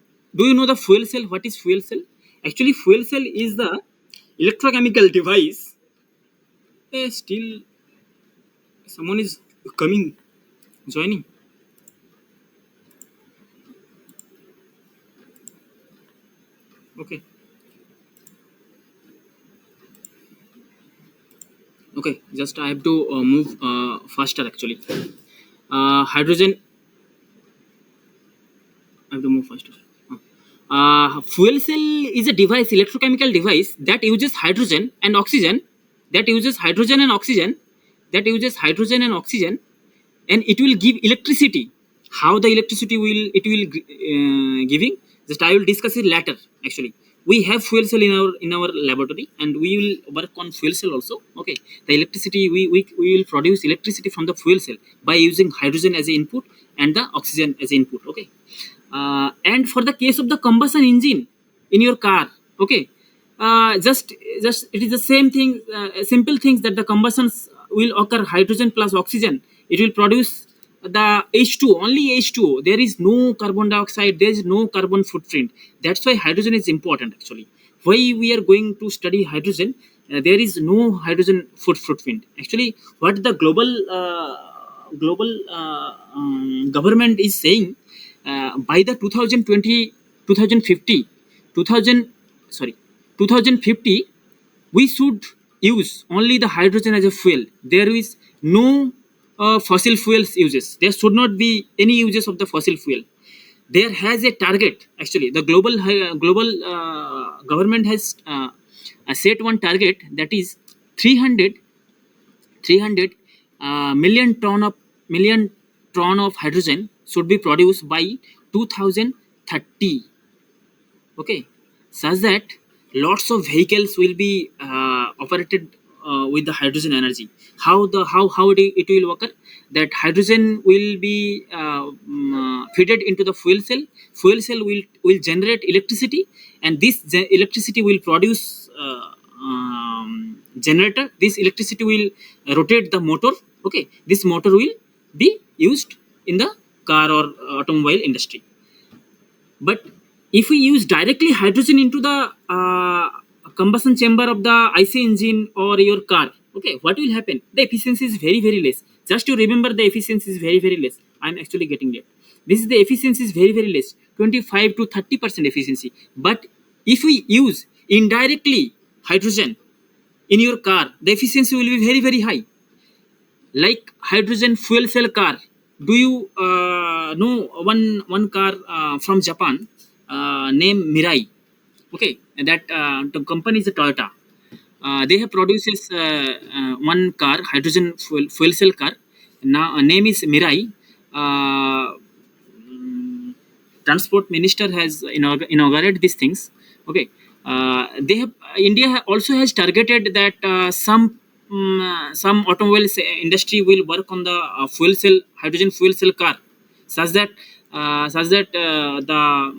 you know the fuel cell? What is fuel cell? Actually, fuel cell is the electrochemical device. Still, someone is coming, joining. Okay, okay. Just I have to move faster. Actually, hydrogen. I have to move faster. Fuel cell is a device, electrochemical device that uses hydrogen and oxygen, that uses hydrogen and oxygen, that uses hydrogen and oxygen, and it will give electricity. How the electricity will giving? Just I will discuss it later. Actually, we have fuel cell in our laboratory, and we will work on fuel cell also. Okay, the electricity we will produce electricity from the fuel cell by using hydrogen as an input and the oxygen as an input. Okay. And for the case of the combustion engine in your car, okay, just it is the same thing, simple things, that the combustions will occur hydrogen plus oxygen. It will produce the H2, only H2O. There is no carbon dioxide, there is no carbon footprint. That's why hydrogen is important. Actually, why we are going to study hydrogen? There is no hydrogen footprint. Actually, what the global government is saying, by the 2020, 2050, 2000, sorry, 2050, we should use only the hydrogen as a fuel. There is no fossil fuels uses. There should not be any uses of the fossil fuel. there has a target. Actually, the global government has set one target, that is 300 300 million ton of hydrogen should be produced by 2030. Okay, such that lots of vehicles will be operated with the hydrogen energy. How it will work? That hydrogen will be fitted into the fuel cell. Fuel cell will generate electricity, and this electricity will produce generator. This electricity will rotate the motor. Okay, this motor will be used in the car or automobile industry. But if we use directly hydrogen into the combustion chamber of the IC engine or your car, okay, what will happen? The efficiency is very, very less. Just to remember, the efficiency is very, very less. I'm actually getting it. This is the efficiency is very, very less, 25 to 30% efficiency. But if we use indirectly hydrogen in your car, the efficiency will be very, very high. Like hydrogen fuel cell car. Do you know one car from Japan, named Mirai? Okay, that the company is a Toyota. They have produces one car, hydrogen fuel cell car. Now name is Mirai. uh, Transport minister has inaugurated these things. Okay, they have India also has targeted that some automobile industry will work on the fuel cell hydrogen fuel cell car, such that the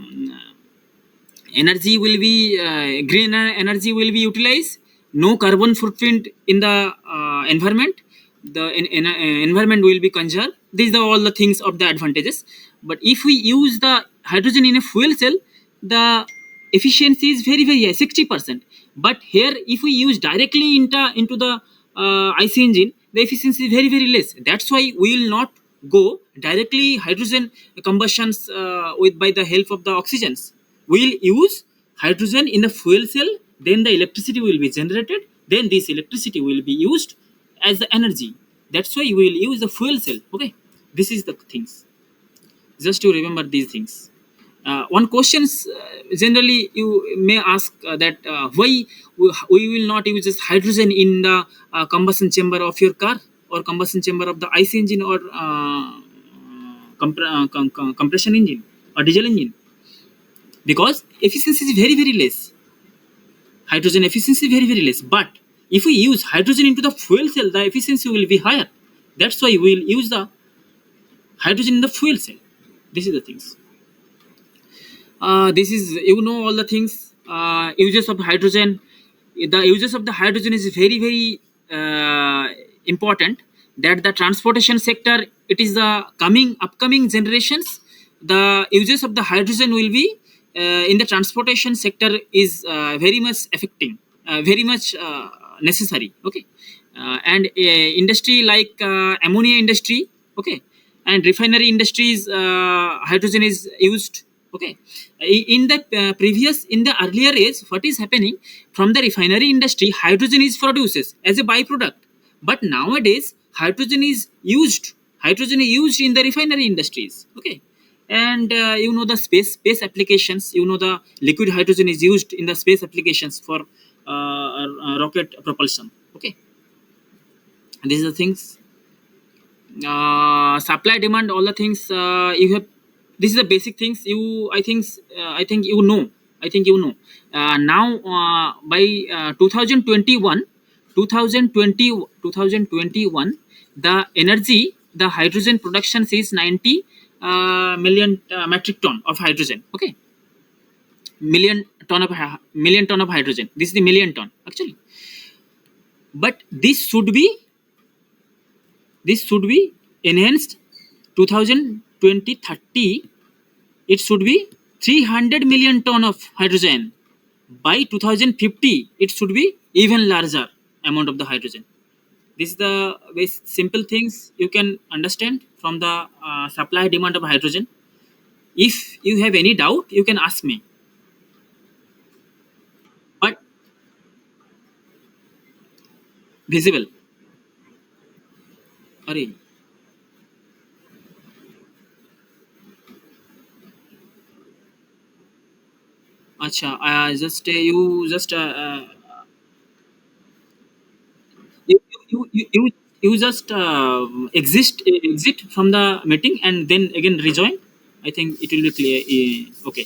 energy will be green energy will be utilized, no carbon footprint in the environment. The environment will be conserved. These are all the things of the advantages. But if we use the hydrogen in a fuel cell, the efficiency is very, very high, 60%. But here, if we use directly into the IC engine, the efficiency is very, very less. That's why we will not go directly hydrogen combustions with by the help of the oxygens. We'll use hydrogen in the fuel cell, then the electricity will be generated, then this electricity will be used as the energy. That's why we'll use the fuel cell. Okay, this is the things. Just to remember these things. One questions generally you may ask, that why we will not use this hydrogen in the combustion chamber of your car, or combustion chamber of the IC engine, or compression engine or diesel engine? Because efficiency is very, very less. Hydrogen efficiency is very, very less. But if we use hydrogen into the fuel cell, the efficiency will be higher. That's why we'll use the hydrogen in the fuel cell. This is the things. This is, all the things. Uses of hydrogen. The uses of the hydrogen is very, very important. That the transportation sector, it is the upcoming generations. The uses of the hydrogen will be in the transportation sector is very much affecting, very much necessary. Okay, and industry like ammonia industry. Okay, and refinery industries, hydrogen is used. Okay, in the in the earlier age, what is happening? From the refinery industry, hydrogen is produced as a byproduct. But nowadays, hydrogen is used in the refinery industries. Okay, and the space applications. The liquid hydrogen is used in the space applications for rocket propulsion. Okay, these are the things. Supply, demand, all the things you have. This is the basic things you I think now, by 2021, 2021, the energy, the hydrogen production is 90 million metric ton of hydrogen. Okay, million ton of hydrogen. This is the million ton actually. But this should be enhanced. 2020-30, it should be 300 million ton of hydrogen. By 2050, it should be even larger amount of the hydrogen. This is the very simple things you can understand from the supply demand of hydrogen. If you have any doubt, you can ask me. But visible. Sorry. acha, just you just you you just exit from the meeting and then again rejoin. I think it will be clear. Okay.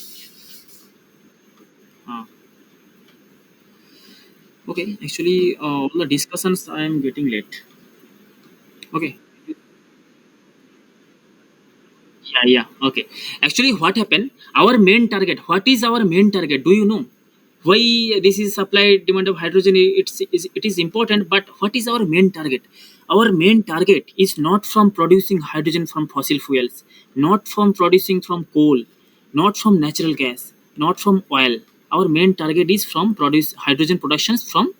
uh, okay, actually all the discussions I am getting late. Okay. Yeah, okay. Actually, what happened? Our main target. What is our main target? Do you know? Why this is supply demand of hydrogen? It is important, but what is our main target? Our main target is not from producing hydrogen from fossil fuels, not from producing from coal, not from natural gas, not from oil. Our main target is from produce hydrogen productions from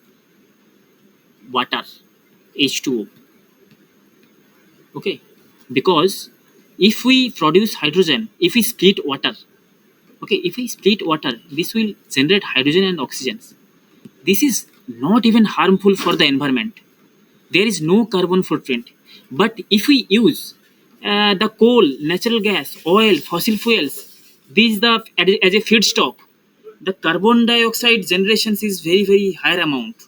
water, H2O. Okay, because if we produce hydrogen, if we split water, okay, if I split water, this will generate hydrogen and oxygen. This is not even harmful for the environment. There is no carbon footprint. But if we use the coal, natural gas, oil, fossil fuels, these the as a feedstock, the carbon dioxide generations is very higher amount.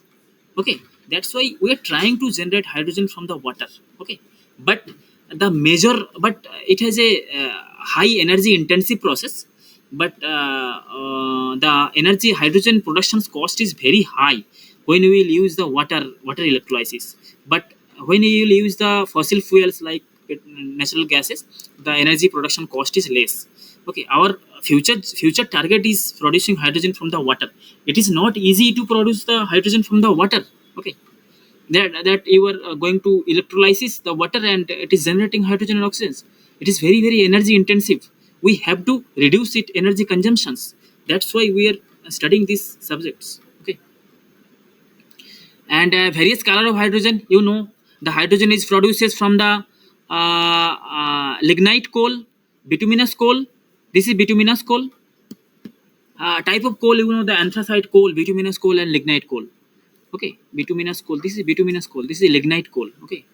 Okay, that's why we are trying to generate hydrogen from the water. Okay, but but it has a high energy intensive process. But the energy hydrogen production's cost is very high when we will use the water electrolysis. But when we will use the fossil fuels like natural gases, the energy production cost is less. Okay, our future target is producing hydrogen from the water. It is not easy to produce the hydrogen from the water. Okay, that you are going to electrolysis the water and it is generating hydrogen and oxygen. It is very energy intensive. We have to reduce it energy consumptions. That's why we are studying these subjects. Okay, and various color of hydrogen, you know, the hydrogen is produces from the lignite coal, bituminous coal. This is bituminous coal. Type of coal, you know, the anthracite coal, bituminous coal, and lignite coal. Okay, bituminous coal. This is bituminous coal. This is lignite coal. Okay,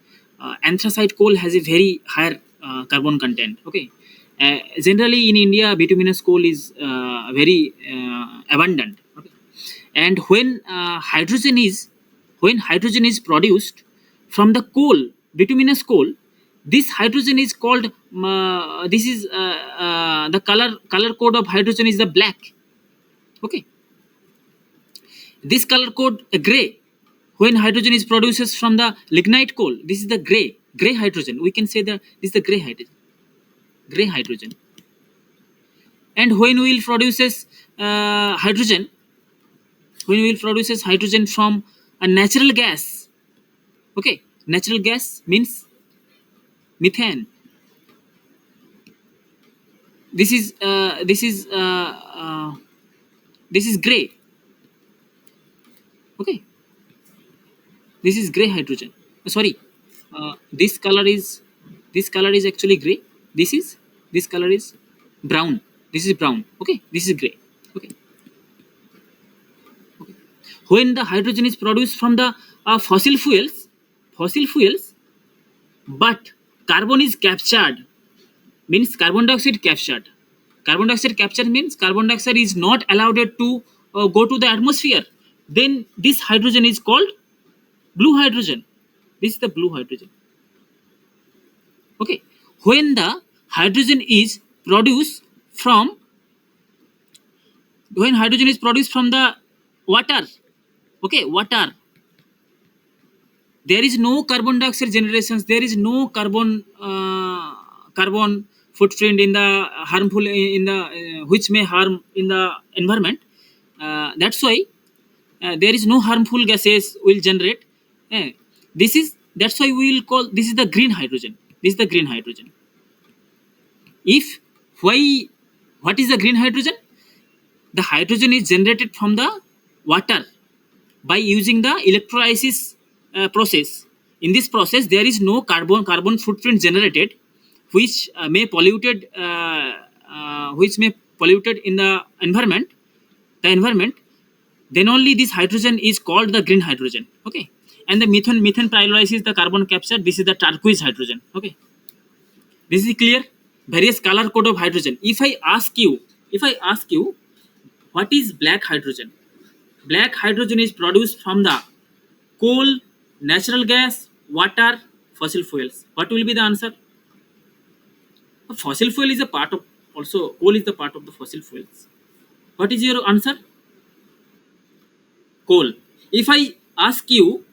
anthracite coal has a very higher carbon content. Okay, generally in India, bituminous coal is very abundant. Okay, and when hydrogen is produced from the coal, bituminous coal, this hydrogen is called this is the color code of hydrogen is the black. Okay, this color code gray. When hydrogen is produced from the lignite coal, this is the gray hydrogen. We can say that this is the gray hydrogen. And when we will produces hydrogen, when we will produces hydrogen from a natural gas. Okay, natural gas means methane. This is this is gray. Okay, this is gray hydrogen. Sorry, this color is actually gray. This is this color is brown. This is brown. Okay, this is gray. Okay, okay. When the hydrogen is produced from the fossil fuels, but carbon is captured, means carbon dioxide captured. Carbon dioxide capture means carbon dioxide is not allowed to go to the atmosphere. Then this hydrogen is called blue hydrogen. This is the blue hydrogen. Okay, when the hydrogen is produced from when hydrogen is produced from the water. Okay, water, there is no carbon dioxide generations. There is no carbon footprint in the harmful in the which may harm in the environment. That's why there is no harmful gases will generate. Eh, this is that's why we will call this is the green hydrogen. This is the green hydrogen. If why what is the green hydrogen? The hydrogen is generated from the water by using the electrolysis process. In this process, there is no carbon footprint generated, which may polluted in the environment. The environment. Then only this hydrogen is called the green hydrogen. Okay, and the methane pyrolysis, the carbon capture. This is the turquoise hydrogen. Okay, this is clear. Various color code of hydrogen. If I ask you, What is black hydrogen? Black hydrogen is produced from the coal, natural gas, water, fossil fuels. What will be the answer? Fossil fuel is a part of, also coal is the part of the fossil fuels. What is your answer? Coal. If I ask you,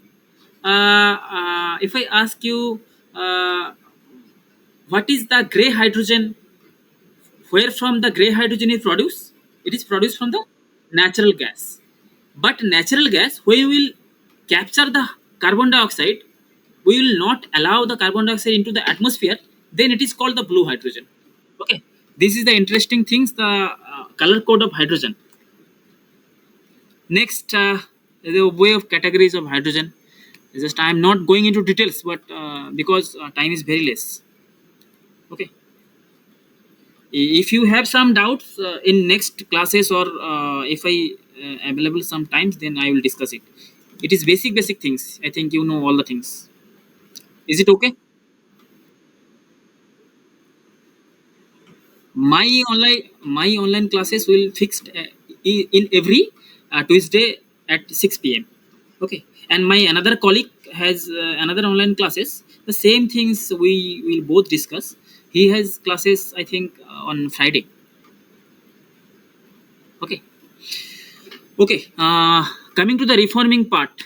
if I ask you, uh, what is the gray hydrogen? Where from the gray hydrogen is produced? It is produced from the natural gas. But natural gas, when we will capture the carbon dioxide, we will not allow the carbon dioxide into the atmosphere. Then it is called the blue hydrogen. Okay, this is the interesting things. The color code of hydrogen. Next, the way of categories of hydrogen. Just I am not going into details, but because time is very less. Okay, if you have some doubts in next classes, or if I available sometimes, then I will discuss it. It is basic things. I think you know all the things. Is it okay? My online classes will fixed in every Tuesday at 6 p.m. Okay, and my another colleague has another online classes. The same things we will both discuss. He has classes, I think, on Friday. Okay. Okay. Coming to the reforming part,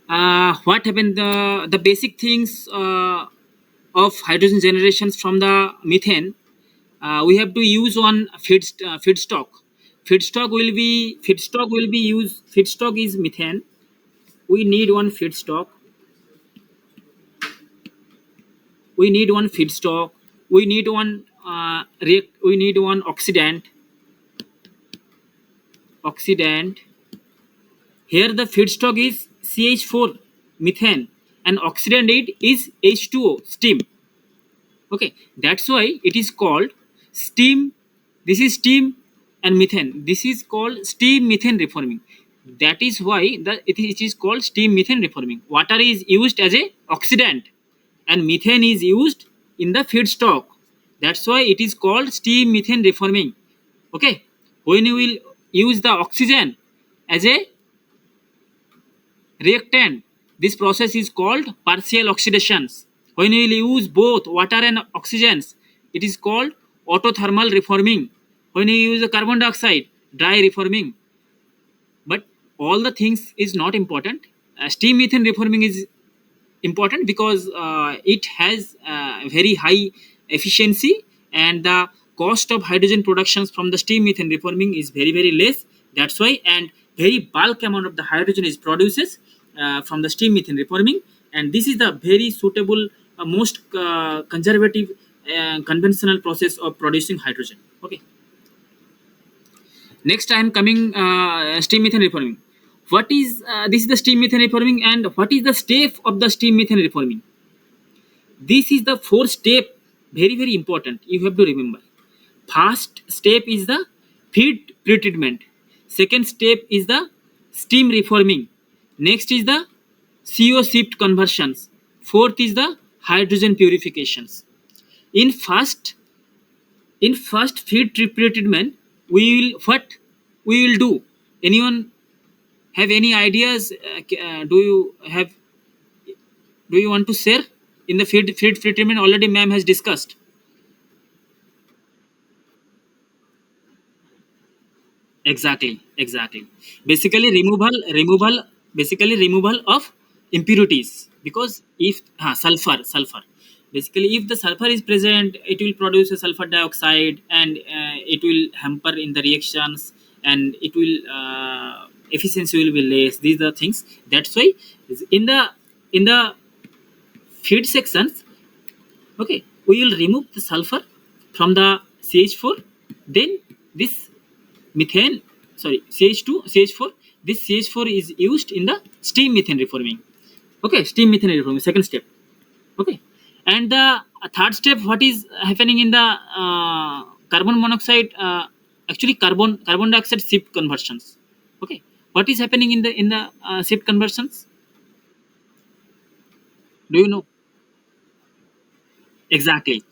what happened? The basic things of hydrogen generations from the methane. We have to use one feedstock. Feedstock is methane. We need one feedstock. We need one feedstock. We need one we need one oxidant. Here the feedstock is CH4 methane, and oxidant it is H2O steam. Okay, that's why it is called steam. This is steam and methane. This is called steam methane reforming. That is why it is called steam methane reforming. Water is used as a oxidant, and methane is used in the feedstock. That's why it is called steam methane reforming. Okay, when you will use the oxygen as a reactant, this process is called partial oxidations. When we will use both water and oxygens, it is called autothermal reforming. When we use the carbon dioxide, dry reforming. But all the things is not important. Steam methane reforming is important because it has very high efficiency, and the cost of hydrogen productions from the steam methane reforming is very less. That's why, and very bulk amount of the hydrogen is produces from the steam methane reforming, and this is the very suitable, most conservative conventional process of producing hydrogen. Okay, next I am coming steam methane reforming. What is this is the steam methane reforming, and what is the step of the steam methane reforming? This is the fourth step, very important. You have to remember. First step is the feed pretreatment. Second step is the steam reforming. Next is the CO shift conversions. Fourth is the hydrogen purifications. In first feed pretreatment, we will what we will do. Anyone have any ideas? Do you want to share in the feed pretreatment? Already, ma'am has discussed. Exactly. Basically removal of impurities. Because if sulfur, basically if the sulfur is present, it will produce a sulfur dioxide, and it will hamper in the reactions, and it will efficiency will be less. These are things. That's why in the feed sections, okay, we will remove the sulfur from the CH4. Then this methane, sorry, CH2 CH4, this CH4 is used in the steam methane reforming. Okay, steam methane reforming, second step. Okay, and the third step, what is happening in the carbon monoxide, actually carbon dioxide shift conversions. Okay, what is happening in the shift conversions? Do you know? Exactly.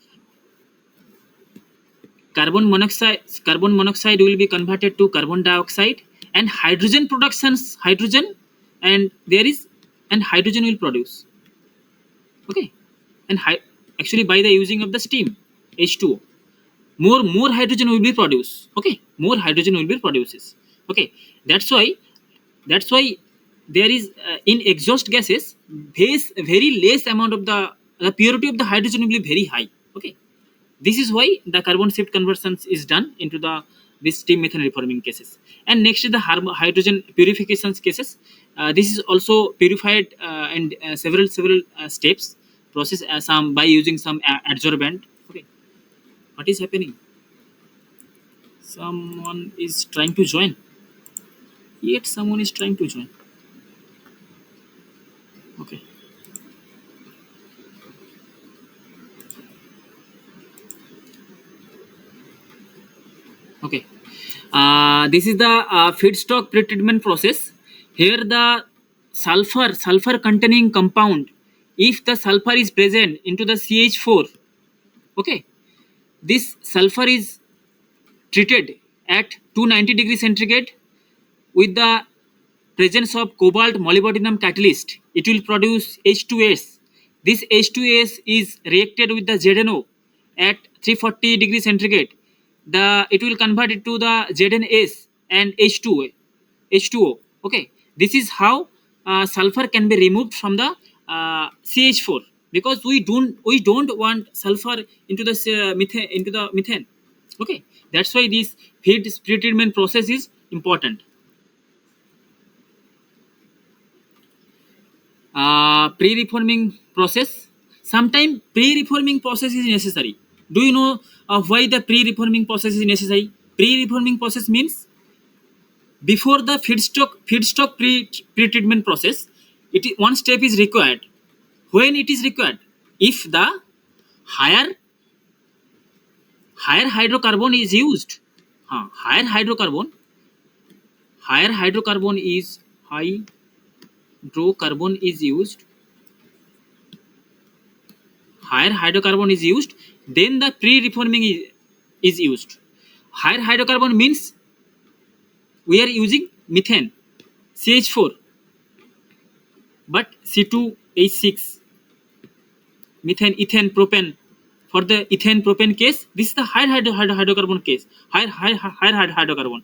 carbon monoxide will be converted to carbon dioxide, and hydrogen productions hydrogen, and there is and hydrogen will produce. Okay, and actually by the using of the steam, H2O, more hydrogen will be produced. Okay, more hydrogen will be produces. Okay, that's why that's why there is in exhaust gases very less amount of the purity of the hydrogen will be very high. Okay, this is why the carbon shift conversions is done into the this steam methane reforming cases. And next is the hydrogen purifications cases. This is also purified and several steps process some by using some adsorbent. Okay, what is happening? Someone is trying to join. Yet someone is trying to join. Okay. Okay. This is the feedstock pretreatment process. Here the sulfur containing compound, if the sulfur is present into the CH4, okay, this sulfur is treated at 290 degrees centigrade with the presence of cobalt molybdenum catalyst. It will produce H2S. This H2S is reacted with the ZNO at 340 degrees centigrade. It will convert it to the ZNS and H2O. Okay, this is how sulfur can be removed from the CH4, because we don't want sulfur into the methane. Okay, that's why this feed pretreatment process is important. Pre-reforming process. Sometimes pre-reforming process is necessary. Do you know why the pre-reforming process is necessary? Pre-reforming process means before the feedstock pre-treatment process, one step is required. When it is required, if the higher higher hydrocarbon is used, higher hydrocarbon is used, higher hydrocarbon is used, then the pre-reforming is used. Higher hydrocarbon means we are using methane, CH4, but C2H6, methane, ethane, propane. For the ethane propane case, this is the higher hydrocarbon case, higher hydrocarbon,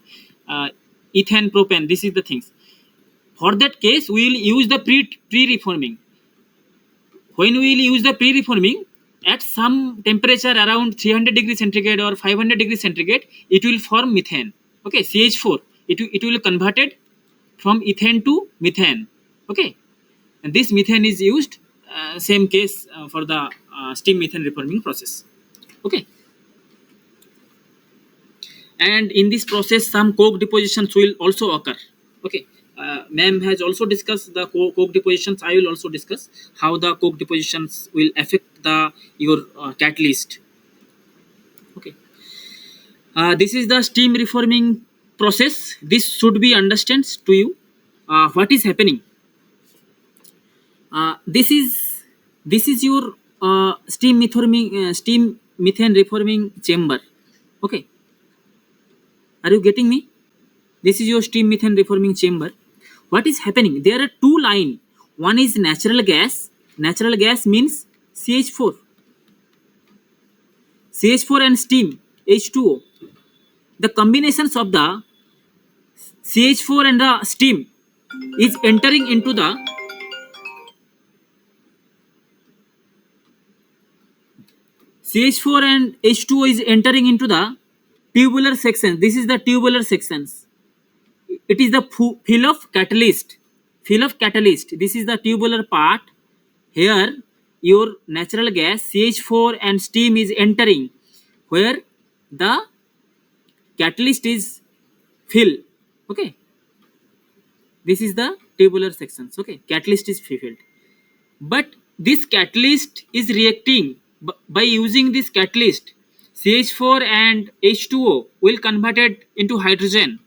ethane propane. This is the things. For that case, we will use the pre-reforming. When we will use the pre-reforming at some temperature around 300 degrees centigrade or 500 degrees centigrade, it will form methane. Okay, CH4. It will converted from ethane to methane. Okay, and this methane is used. Same case for the steam methane reforming process. Okay, and in this process, some coke depositions will also occur. Okay, ma'am has also discussed the coke depositions. I will also discuss how the coke depositions will affect the your catalyst. Okay, this is the steam reforming process. This should be understood to you. What is happening? This is your steam methane reforming chamber. Okay, are you getting me? This is your steam methane reforming chamber. What is happening? There are two lines. One is natural gas. Natural gas means CH4. CH4 and steam, H2O. The combinations of the CH4 and the steam is entering into the CH4 and H2O is entering into the tubular section. This is the tubular sections. It is the fill of catalyst. Fill of catalyst. This is the tubular part. Here, your natural gas CH4 and steam is entering, where the catalyst is fill. Okay, this is the tubular sections. Okay, catalyst is filled, but this catalyst is reacting by using this catalyst. CH4 and H2O will convert it into hydrogen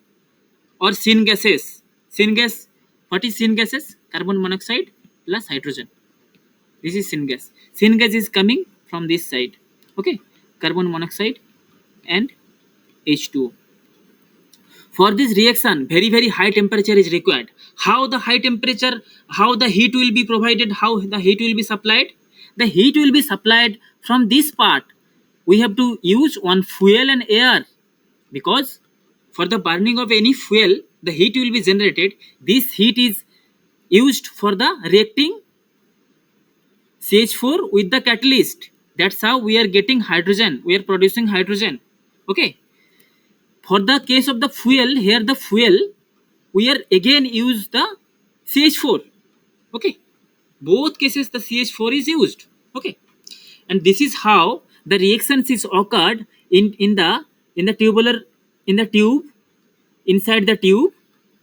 or syngases. Syngas. What is syngases? Carbon monoxide plus hydrogen. This is syngas. Syngas is coming from this side. Okay, carbon monoxide and H2O. For this reaction, very high temperature is required. How the high temperature, how the heat will be provided, how the heat will be supplied? The heat will be supplied from this part. We have to use one fuel and air, because for the burning of any fuel, the heat will be generated. This heat is used for the reacting CH4 with the catalyst. That's how we are getting hydrogen. We are producing hydrogen. Okay. For the case of the fuel, here the fuel, we are again use the CH4. Okay. Both cases the CH4 is used. Okay. And this is how the reactions is occurred in the tubular, in the tube, inside the tube,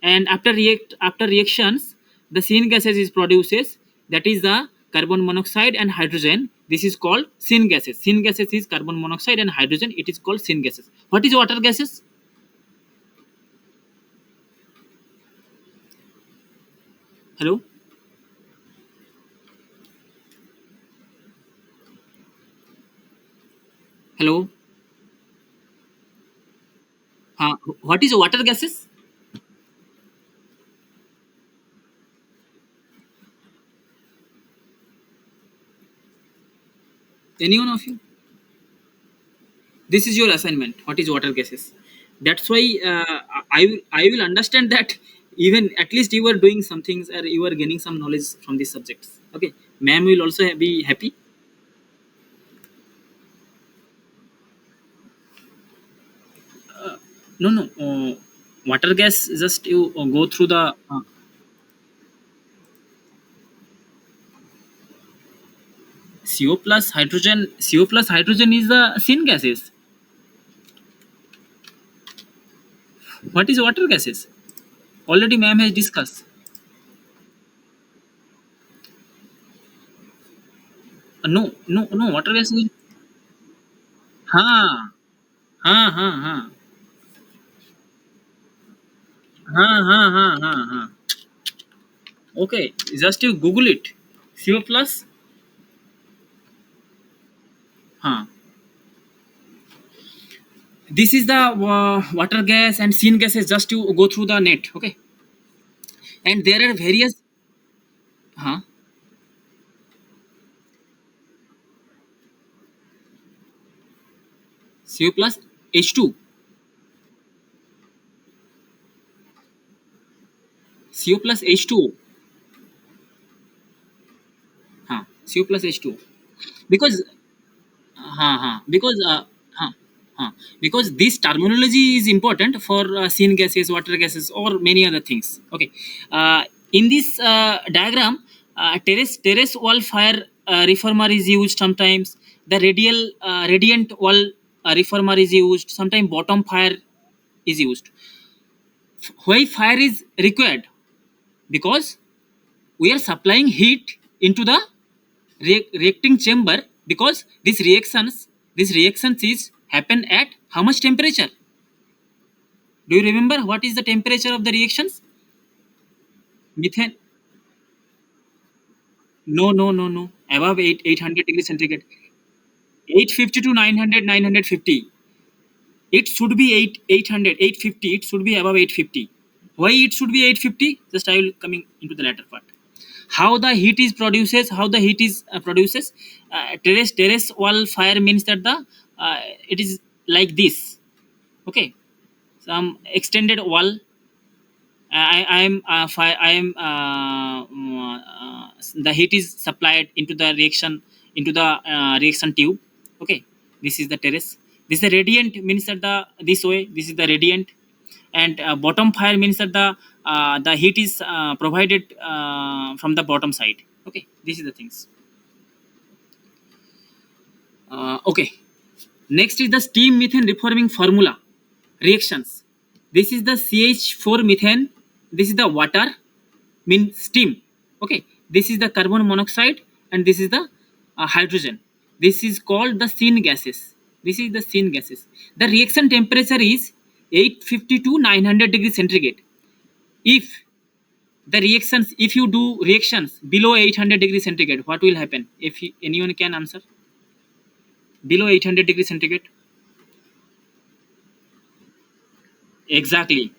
and after reactions the syn gases is produces, that is the carbon monoxide and hydrogen. This is called syn gases. Syn gases is carbon monoxide and hydrogen, it is called syn gases. What is water gases? Hello? Hello? What is water gases? Anyone of you? This is your assignment. What is water gases? That's why I will understand that even at least you are doing some things, or you are gaining some knowledge from these subjects. Okay, ma'am will also be happy. No, no, water gas, just you go through the CO plus hydrogen is the syn gases. What is water gases? Already ma'am has discussed. No, water gas is ha ha. Ha. Okay, just you Google it. CO plus. Huh. This is the water gas and syn gases. Just you go through the net. Okay, and there are various. Huh. CO plus H2. CO plus H2O. Huh. CO plus H2O. Because because huh, because this terminology is important for syn gases, water gases, or many other things. Okay, in this diagram, terrace wall fire reformer is used sometimes. The radiant wall reformer is used sometimes. Bottom fire is used. Why fire is required? Because we are supplying heat into the reacting chamber, because these reactions is happen at how much temperature? Do you remember what is the temperature of the reactions? Methane? No, above 800 degrees centigrade. 850 to 900, 950. It should be 800, 850. It should be above 850. Why it should be 850? Just I will coming into the latter part. How the heat is produces, terrace wall fire means that the it is like this. Okay, some extended wall. I am the heat is supplied into the reaction, into the reaction tube. Okay, this is the terrace. This is the radiant, means that the this way, this is the radiant. And bottom fire means that the heat is provided from the bottom side. Okay, this is the things. Okay, next is the steam methane reforming formula reactions. This is the CH4 methane. This is the water, mean steam. Okay, this is the carbon monoxide, and this is the hydrogen. This is called the syn gases. This is the syn gases. The reaction temperature is 850 to 900 degrees centigrade. If if you do reactions below 800 degrees centigrade, what will happen? If anyone can answer, below 800 degrees centigrade? Exactly.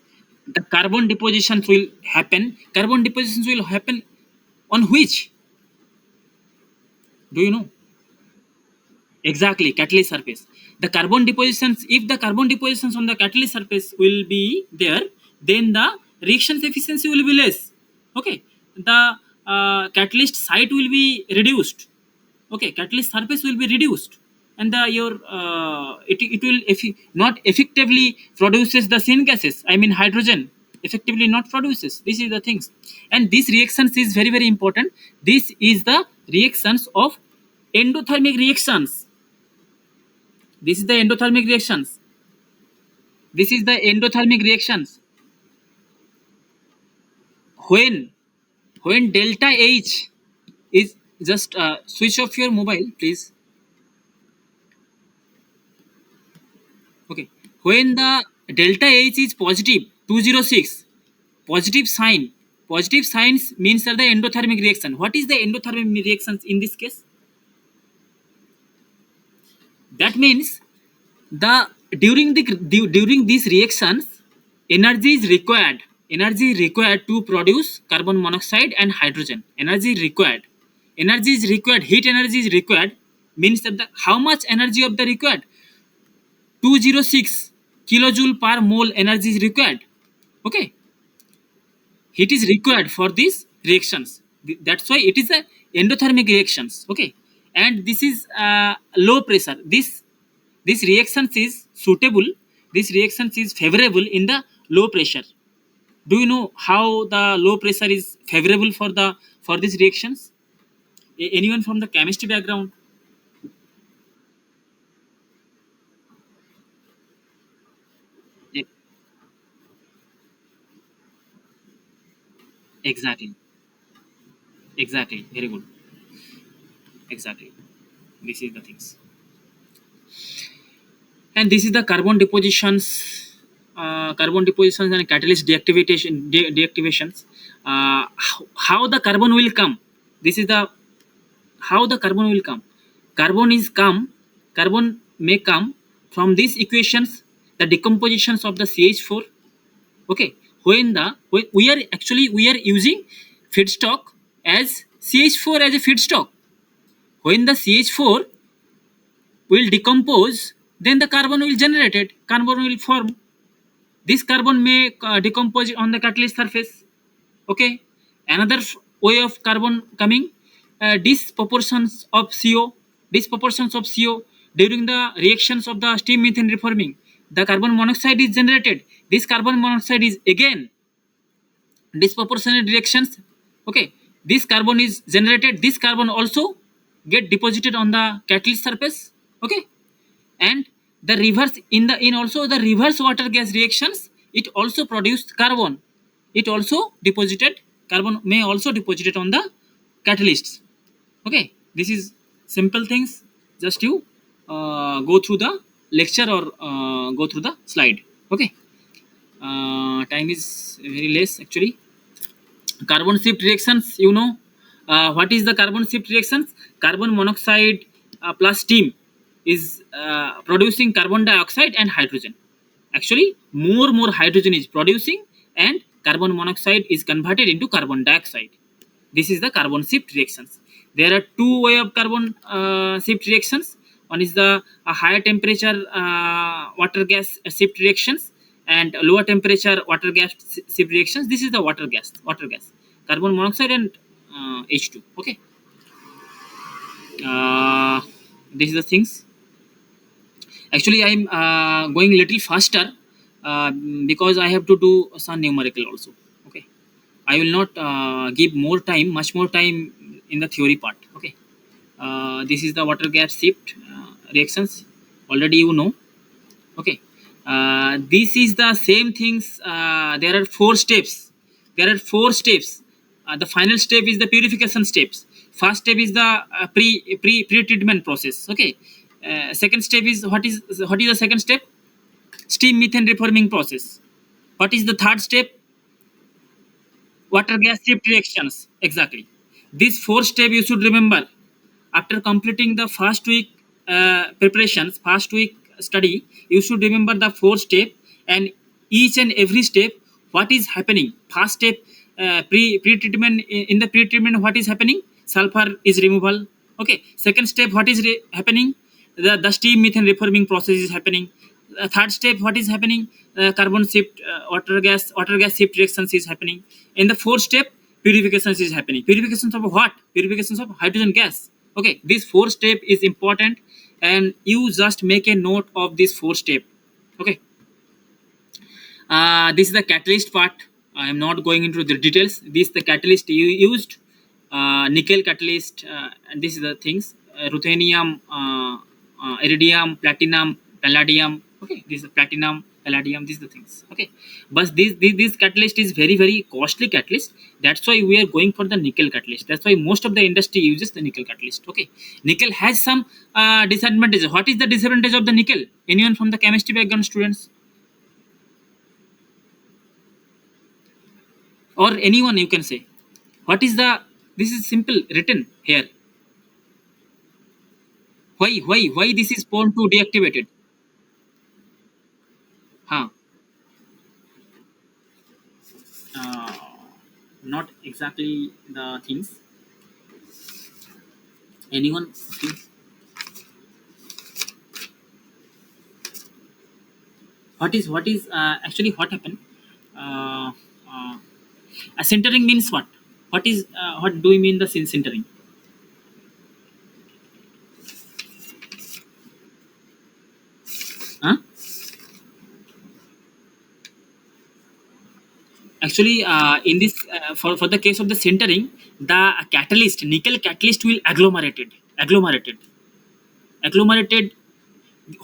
The carbon depositions will happen. Carbon depositions will happen on which? Do you know? Exactly, catalyst surface. The carbon depositions, if the carbon depositions on the catalyst surface will be there, then the reaction efficiency will be less. Okay, the catalyst site will be reduced. Okay, catalyst surface will be reduced, and the your it will not effectively produces the syn gases. I mean hydrogen effectively not produces. This is the things, and these reactions is very very important. This is the reactions of endothermic reactions. This is the endothermic reactions. This is the endothermic reactions. When delta H is just switch off your mobile, please. Okay. When the delta H is positive, 206, positive sign. Positive signs means are the endothermic reaction. What is the endothermic reactions in this case? That means the during these reactions, energy is required. Energy is required to produce carbon monoxide and hydrogen. Energy is required. Energy is required. Heat energy is required. Means that the how much energy of the required? 206 kilojoule per mole energy is required. Okay, heat is required for these reactions. That's why it is a endothermic reactions. Okay, and this is low pressure. This reactions is suitable. This reactions is favorable in the low pressure. Do you know how the low pressure is favorable for these reactions? Anyone from the chemistry background? E- exactly, exactly, very good. Exactly, this is the things. And this is the carbon depositions and catalyst deactivations. How the carbon will come? This is the how the carbon will come. Carbon is come. Carbon may come from these equations. The decompositions of the CH4. Okay, when we are actually we are using feedstock as CH4 as a feedstock. When the CH4 will decompose, then the carbon will generated. Carbon will form. This carbon may decompose on the catalyst surface. Okay, another way of carbon coming, disproportions of CO, disproportions of CO during the reactions of the steam methane reforming. The carbon monoxide is generated. This carbon monoxide is again disproportionate reactions. Okay, this carbon is generated. This carbon also get deposited on the catalyst surface. Okay, and the reverse in also the reverse water gas reactions, it also produced carbon. It also deposited carbon may also deposited on the catalysts. Okay, this is simple things. Just you go through the lecture or go through the slide. Okay, time is very less actually. Carbon shift reactions, you know, what is the carbon shift reactions? Carbon monoxide plus steam is producing carbon dioxide and hydrogen. Actually more hydrogen is producing, and carbon monoxide is converted into carbon dioxide. This is the carbon shift reactions. There are two way of carbon shift reactions. One is the higher temperature water gas shift reactions, and lower temperature water gas shift reactions. This is the water gas, carbon monoxide and H2. Okay, uh, this is the things. Actually, I'm going little faster because I have to do some numerical also. Okay, I will not give much more time in the theory part. Okay, this is the water gas shift reactions. Already you know. Okay, this is the same things. There are four steps. There are four steps. The final step is the purification steps. First step is the pre treatment process. Okay. Second step is what is the second step? Steam methane reforming process. What is the third step? Water gas shift reactions. Exactly. These four steps you should remember. After completing the first week preparations, first week study, you should remember the four step, and each and every step what is happening. First step, pre-treatment. In the pre-treatment, what is happening? Sulfur is removal. Okay, second step, what is happening? The steam methane reforming process is happening. Third step, what is happening? Carbon shift, water gas shift reactions is happening. In the fourth step, purifications is happening. Purifications of what? Purifications of hydrogen gas. Okay, this fourth step is important, and you just make a note of this fourth step. Okay, this is the catalyst part. I am not going into the details. This is the catalyst you used, nickel catalyst, and this is the things: ruthenium, iridium, platinum, palladium. Okay, this is platinum, palladium. These are the things. Okay, but this catalyst is very very costly catalyst. That's why we are going for the nickel catalyst. That's why most of the industry uses the nickel catalyst. Okay, nickel has some disadvantages. What is the disadvantage of the nickel? Anyone from the chemistry background students? Or anyone you can say, what is the, this is simple written here. Why this is prone to deactivated? Huh? uh, Not exactly the things. Anyone, please? What is actually what happened? uh, uh, Centering means what is what do we mean the centering? Huh? Actually, in this for the case of the centering, the catalyst, nickel catalyst will agglomerated.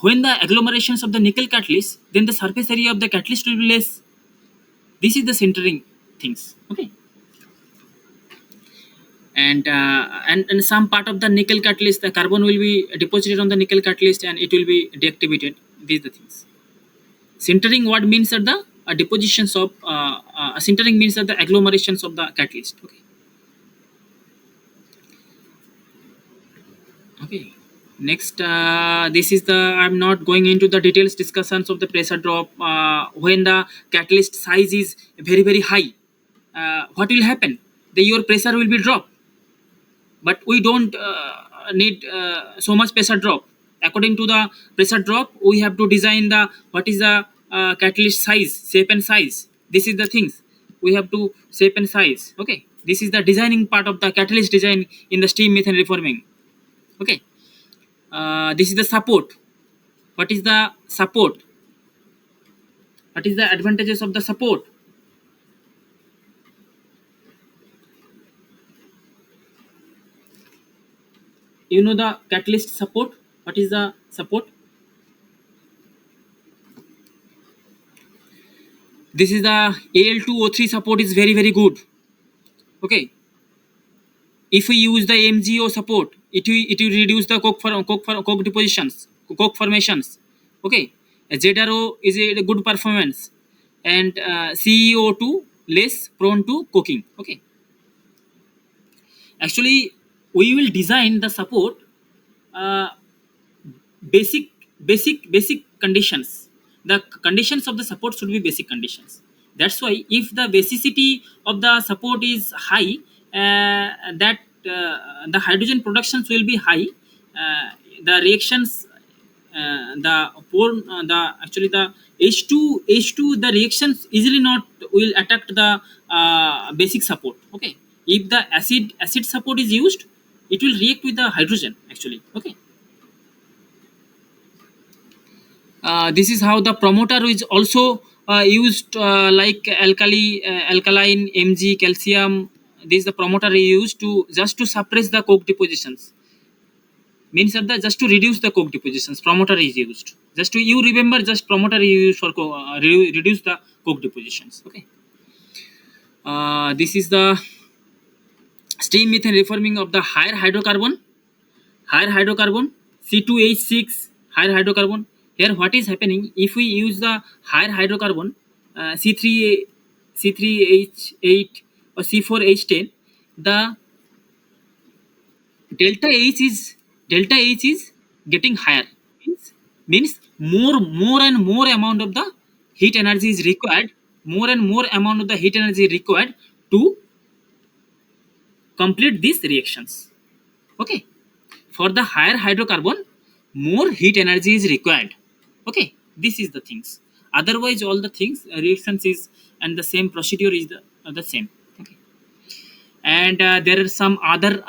When the agglomerations of the nickel catalyst, then the surface area of the catalyst will be less. This is the centering things. Okay, and some part of the nickel catalyst, the carbon will be deposited on the nickel catalyst and it will be deactivated. These are the things. Centering what means are the depositions of centering means that the agglomerations of the catalyst. Okay. Okay. Next, this is the, I'm not going into the details discussions of the pressure drop. When the catalyst size is very very high, what will happen? The your pressure will be dropped, but we don't need so much pressure drop. According to the pressure drop, we have to design the what is the catalyst size, shape and size. This is the things we have to shape and size. Okay, this is the designing part of the catalyst design in the steam methane reforming. Okay. This is the support. What is the support? What is the advantages of the support? You know the catalyst support. What is the support? This is the Al2O3 support is very very good. Okay. If we use the MgO support, it will reduce the coke depositions, coke formations. Okay. ZRO is a good performance, and CEO2 less prone to coking. Okay. Actually, we will design the support uh, basic basic conditions. The conditions of the support should be basic conditions. That's why if the basicity of the support is high, that the hydrogen productions will be high. The reactions, the pour the actually the H2 the reactions easily not will attack the basic support. Okay, if the acid support is used, it will react with the hydrogen actually. Okay. This is how the promoter is also used, like alkaline, Mg, calcium. This is the promoter used to just to suppress the coke depositions. Means that just to reduce the coke depositions, promoter is used. Just to you remember, just promoter is used for reduce the coke depositions. Okay. This is the steam methane reforming of the higher hydrocarbon, C2H6, higher hydrocarbon. Here what is happening, if we use the higher hydrocarbon, C3H8 or C4H10, the delta H is getting higher. Means more and more amount of the heat energy is required, more and more amount of the heat energy required to complete these reactions. Okay, for the higher hydrocarbon, more heat energy is required. Okay, this is the things. Otherwise, all the things reactions is and the same procedure is the same. Okay, and there are some other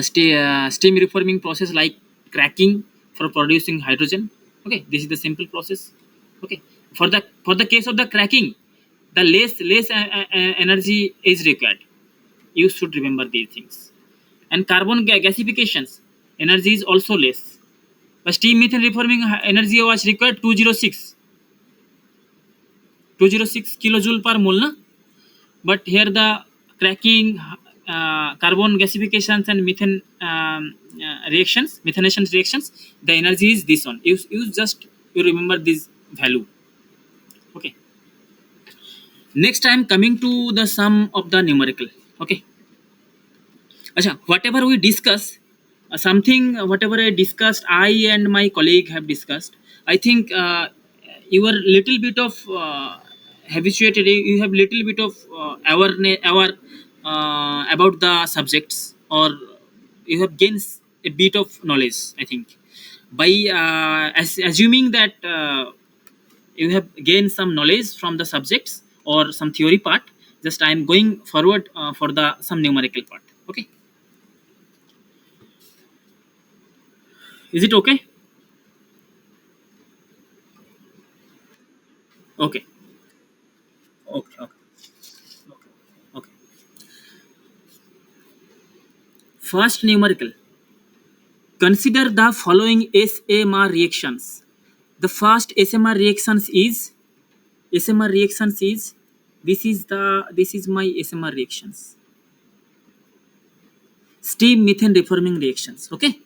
steam reforming process like cracking for producing hydrogen. Okay, this is the simple process. Okay, for the case of the cracking, the less energy is required. You should remember these things. And carbon gasifications, energy is also less. But steam methane reforming energy was required 206 kilojoule per mole na? But here the cracking, carbon gasifications and methane methanation reactions, the energy is this one. You just you remember this value. Okay, next I am coming to the sum of the numerical. Okay, Acha, whatever we discuss, something whatever I discussed, I and my colleague have discussed. I think you are little bit of habituated. You have little bit of awareness, aware about the subjects, or you have gained a bit of knowledge. I think by assuming that you have gained some knowledge from the subjects or some theory part. Just I am going forward for the some numerical part. Okay. Is it okay? Okay. Okay. Okay. Okay. First numerical. Consider the following SMR reactions. The first SMR reactions is this is my SMR reactions. Steam methane reforming reactions. Okay.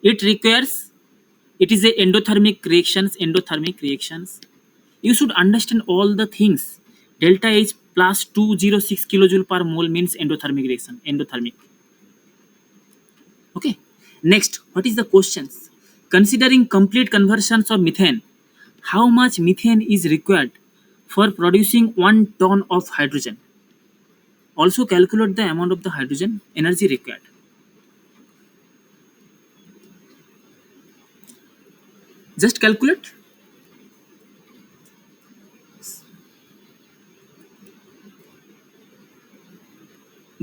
It requires it is a endothermic reactions. You should understand all the things. Delta H plus 206 kilojoule per mole means endothermic reaction. Endothermic. Okay. Next, what is the questions? Considering complete conversions of methane, how much methane is required for producing 1 ton of hydrogen? Also calculate the amount of the hydrogen energy required. Just calculate.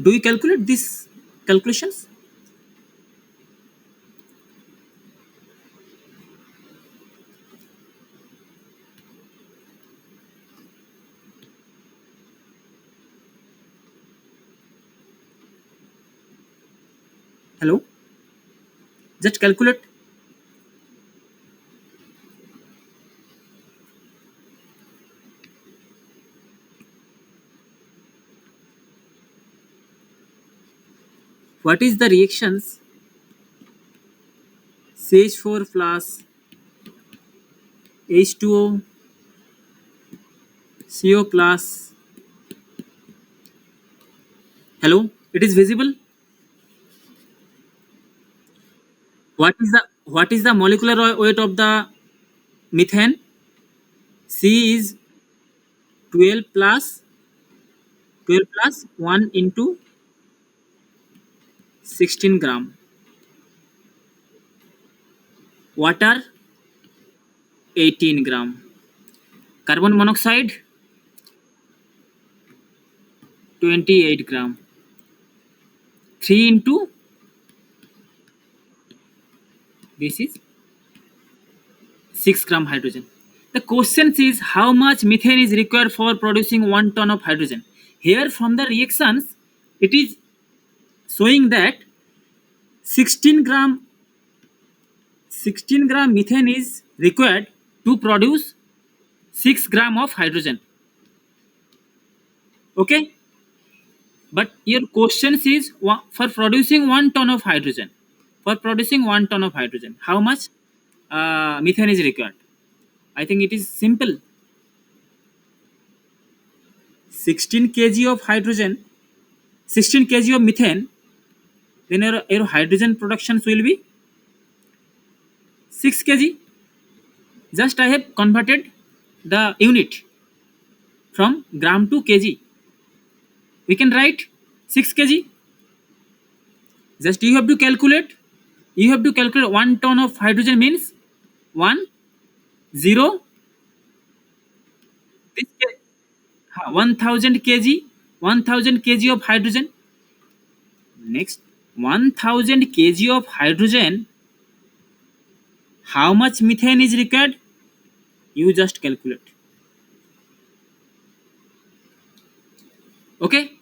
Do you calculate these calculations? Hello? Just calculate. What is the reactions? CH4 plus H2O, CO plus. Hello? It is visible? What is the molecular weight of the methane? C is 12 plus 12 plus 1 into 16 gram. Water 18 gram. Carbon monoxide 28 gram. 3 into this is 6 gram hydrogen. The question is how much methane is required for producing 1 ton of hydrogen. Here from the reactions, it is showing that 16 gram 16 gram methane is required to produce 6 gram of hydrogen. Okay, but your question is for producing 1 ton of hydrogen. For producing 1 ton of hydrogen, how much methane is required? I think it is simple. 16 kg of hydrogen, 16 kg of methane, then your hydrogen productions will be 6 kg. Just I have converted the unit from gram to kg. We can write 6 kg. Just you have to calculate. You have to calculate 1 ton of hydrogen means 1 0 this 1000 kg, 1000 kg of hydrogen. Next, 1000 kg of hydrogen. How much methane is required? You just calculate. Okay?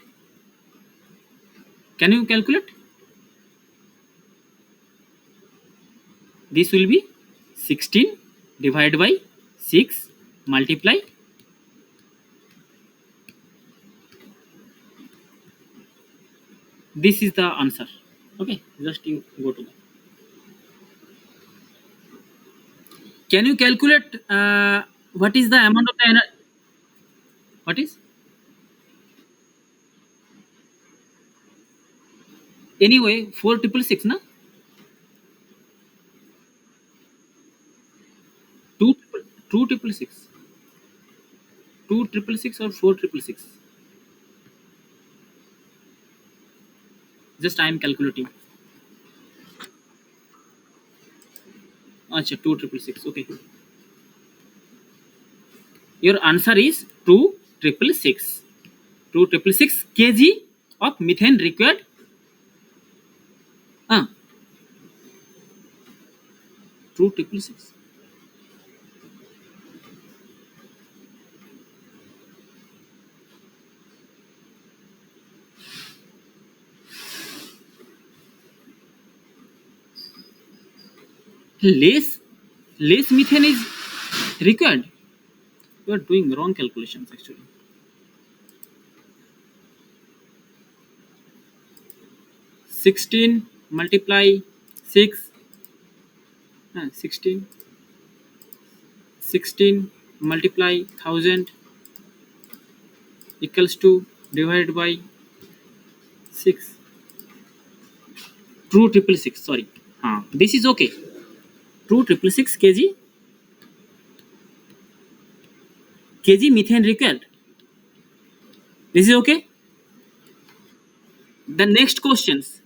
Can you calculate? This will be 16 divided by 6 multiply. This is the answer. Okay, just you go to that. Can you calculate what is the amount of the energy? What is? Anyway, 4666, na? 2 666. 2666 or 4666? Just I am calculating. Acha, 2666. Okay. Your answer is 2666. 2666 kg of methane required. 2666. Less methane is required. You are doing wrong calculations actually. 16 multiply 6. 16 multiply 1000 equals to divided by 6. True 666. Sorry. This is okay. True 666 kg methane required. This is okay. The next questions.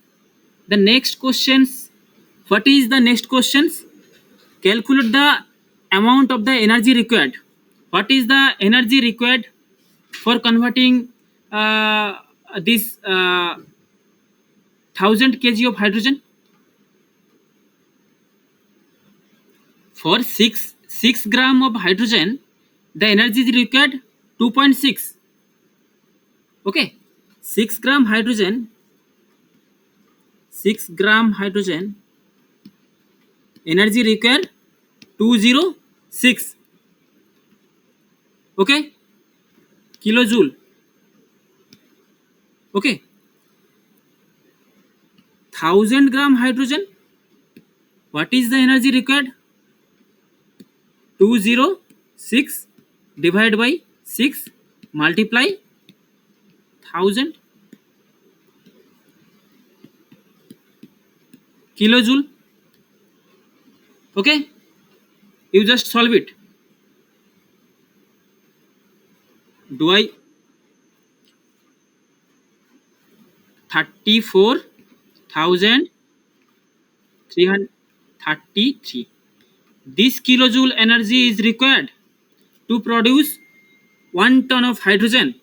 What is the next questions? Calculate the amount of the energy required. What is the energy required for converting this 1000 kg of hydrogen? For 6 gram of hydrogen, the energy is required 2.6. Okay, 6 gram hydrogen. 6 gram hydrogen energy required 206. Okay, kilojoule. Okay, 1000 gram hydrogen. What is the energy required? 206 divided by 6 multiply 1000 kilojoule. Okay, you just solve it. Do I 34,333. This kilojoule energy is required to produce 1 ton of hydrogen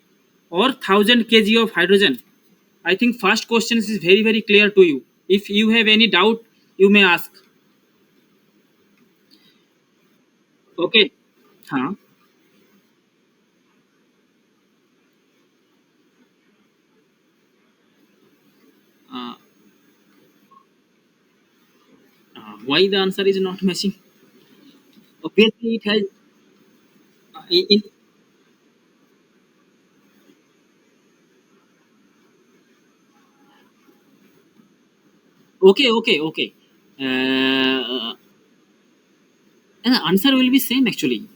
or 1000 kg of hydrogen. I think first question is very clear to you. If you have any doubt, you may ask. Okay. Huh. Uh, why the answer is not matching? Obviously, it has. In, okay. And the answer will be same actually.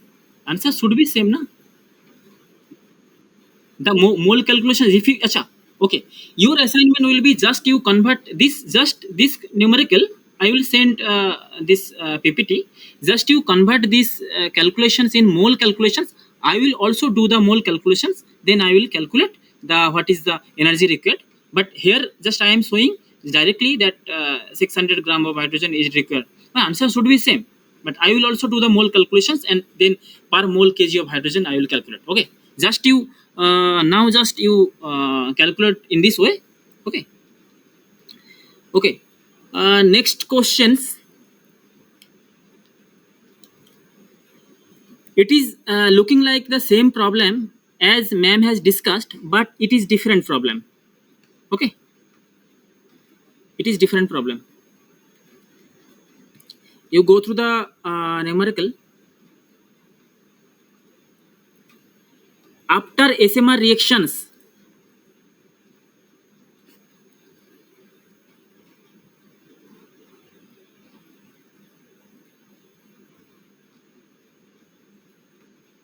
Answer should be same, na? The mole calculation. If you, acha, okay, your assignment will be just you convert this numerical. I will send this PPT. Just you convert these calculations in mole calculations. I will also do the mole calculations. Then I will calculate the what is the energy required. But here just I am showing directly that 600 gram of hydrogen is required. My answer should be same. But I will also do the mole calculations, and then per mole kg of hydrogen I will calculate. Okay. Just you now just you calculate in this way. Okay. Okay. Next questions. It is looking like the same problem as ma'am has discussed, but it is different problem. Okay, it is different problem. You go through the numerical. After SMR reactions,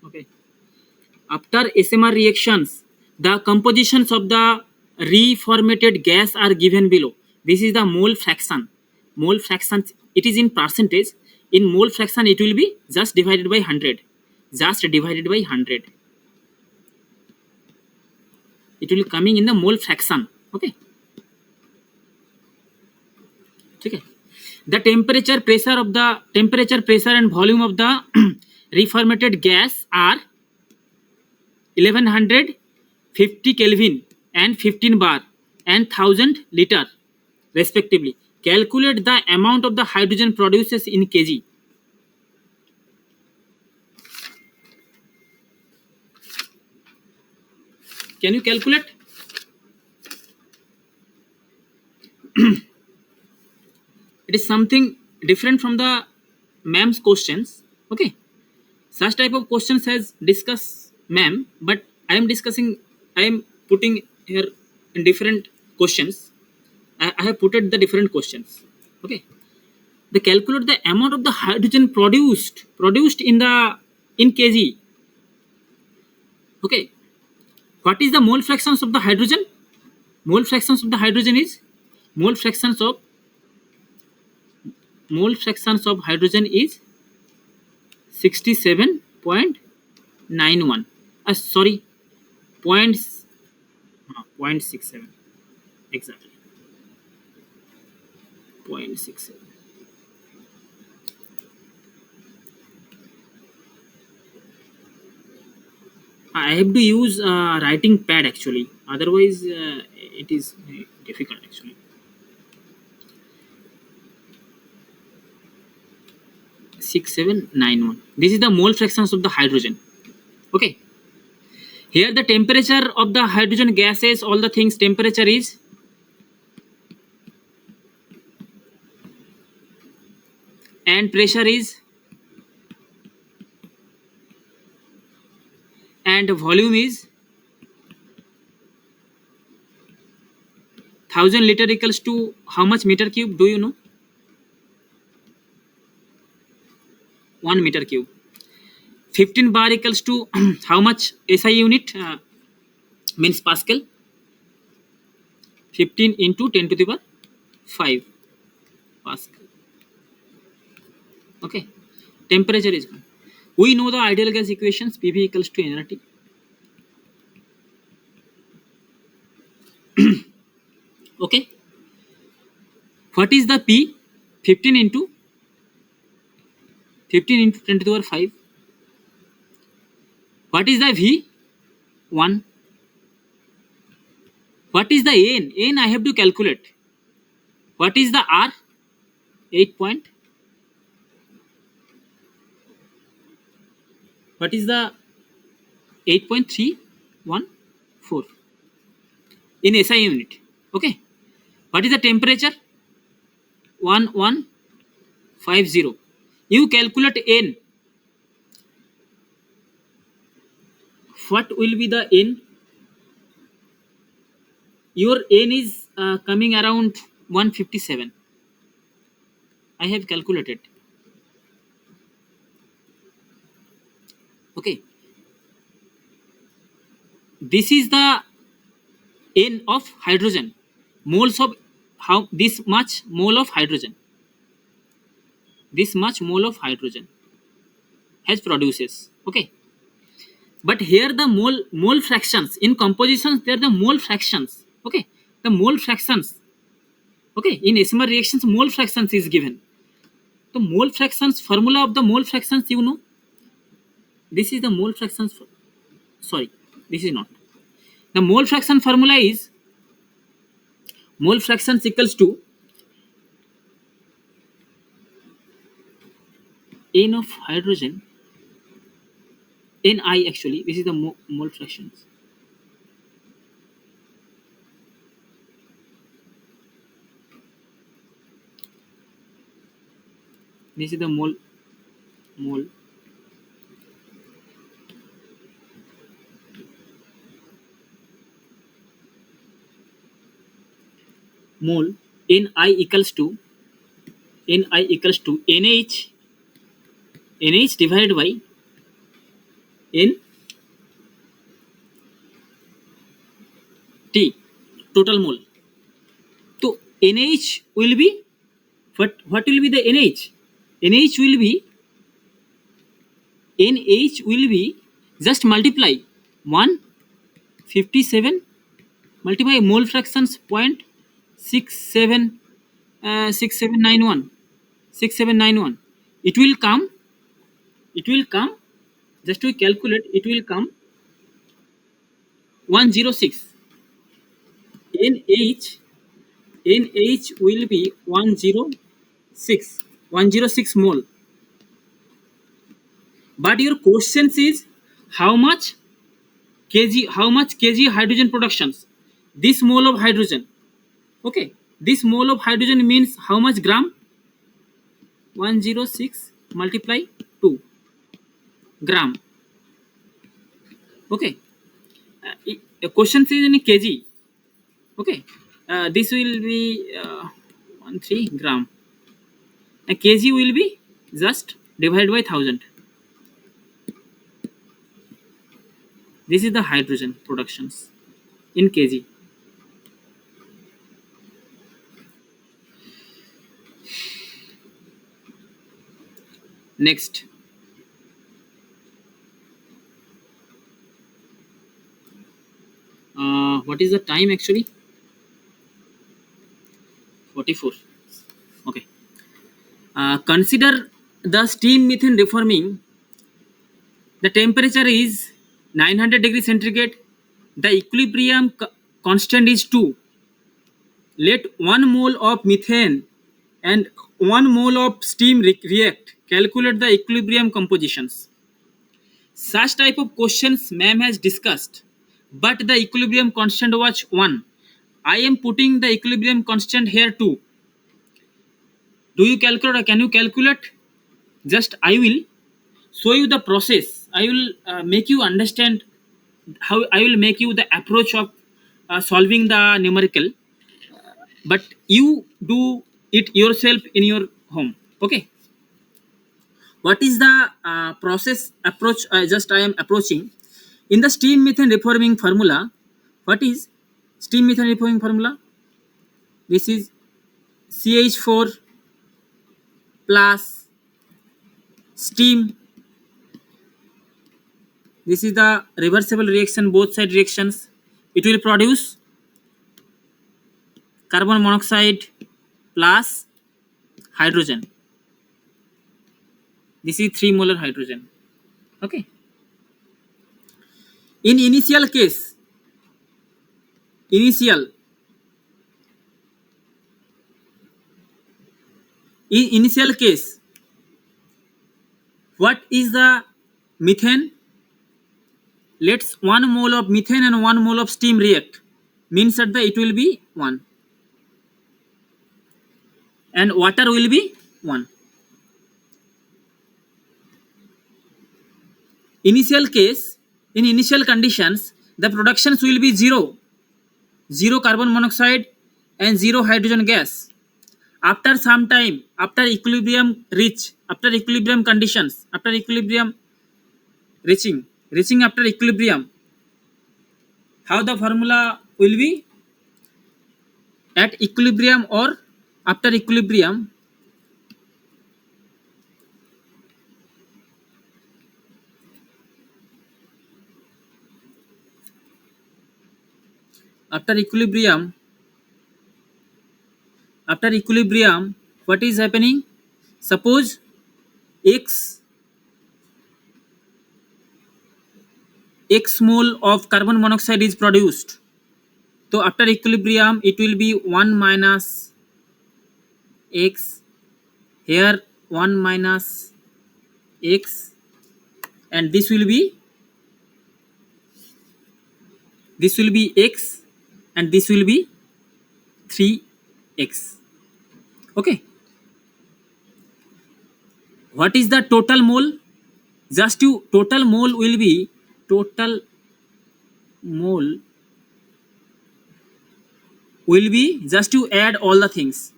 okay, after SMR reactions, the compositions of the reformatted gas are given below. This is the mole fraction. Mole fraction, it is in percentage. In mole fraction, it will be just divided by 100. Just divided by 100. It will coming in the mole fraction. Okay. Okay. The temperature, pressure and volume of the reformatted gas are 1150 Kelvin and 15 bar and 1000 liter respectively. Calculate the amount of the hydrogen produces in kg. Can you calculate? It is something different from the ma'am's questions. Okay. Such type of questions has discussed ma'am, but I am putting here in different questions. I have put it the different questions. Okay. They calculate the amount of the hydrogen produced in kg. Okay. What is the mole fractions of the hydrogen? Mole fractions of the hydrogen is mole fractions of mole fractions of hydrogen is 67.91. Sorry, points 0.67 exactly. 0.67. I have to use writing pad actually. Otherwise, it is difficult actually. 6791. This is the mole fractions of the hydrogen. Okay. Here the temperature of the hydrogen gases, all the things temperature is and pressure is and volume is 1000 liter equals to how much meter cube? Do you know? 1 meter cube. 15 bar equals to how much SI unit? Means Pascal. 15 into 10 to the power 5 Pascal. Okay. Temperature is gone. We know the ideal gas equations. PV equals to nRT. Okay. What is the P? 15 into 10 to the power 5. What is the V? 1. What is the N? N I have to calculate. What is the R? 8 point. What is the 8.314 in SI unit? Okay. What is the temperature? 1150. You calculate N. What will be the N? Your N is coming around 157. I have calculated. Okay. This is the N of hydrogen. Moles of how this much mole of hydrogen. this much mole of hydrogen has produces. Okay, but here the mole fractions in compositions, they are the mole fractions. Okay, the mole fractions. Okay, in SMR reactions, mole fractions is given. The mole fractions, formula of the mole fractions, you know, this is the mole fractions. Sorry, this is not. The mole fraction formula is mole fractions equals to n of hydrogen, ni actually. This is the mole fractions. This is the mole mole ni equals to nh divided by n t total mole. So nh will be what will be the nh? nh will be just multiply 157 multiply mole fractions 0.67 6791 6791. It will come just to calculate, it will come 106. nh nh will be 106 mole. But your question is how much kg hydrogen productions, this mole of hydrogen. Okay, this mole of hydrogen means how much gram? 106 multiply 2 gram. Okay, the question is in kg. Okay, this will be 13 gram. A kg will be just divided by 1000. This is the hydrogen productions in kg. Next, what is the time actually? 44. Okay. Consider the steam methane reforming. The temperature is 900 degrees centigrade. The equilibrium constant is 2. Let 1 mole of methane and 1 mole of steam react. Calculate the equilibrium compositions. Such type of questions ma'am has discussed, but the equilibrium constant was 1. I am putting the equilibrium constant here too. Do you calculate or can you calculate? Just I will show you the process. I will make you understand how I will make you the approach of solving the numerical, but you do it yourself in your home. Okay. What is the process approach? Just I am approaching in the steam methane reforming formula. What is steam methane reforming formula? This is CH4 plus steam. This is the reversible reaction, both side reactions. It will produce carbon monoxide plus hydrogen. This is 3 molar hydrogen. Okay. In initial case, initial case, what is the methane? Let's 1 mole of methane and 1 mole of steam react, means that it will be 1 and water will be 1. Initial case, in initial conditions, the productions will be 0 carbon monoxide and 0 hydrogen gas. After some time, after equilibrium conditions, after equilibrium reaching after equilibrium, how the formula will be? At equilibrium or after equilibrium, After equilibrium, what is happening? Suppose x mole of carbon monoxide is produced. So after equilibrium, it will be 1 minus x, here 1 minus x, and this will be x, and this will be 3x. Okay. What is the total mole? Just to total mole will be just to add all the things.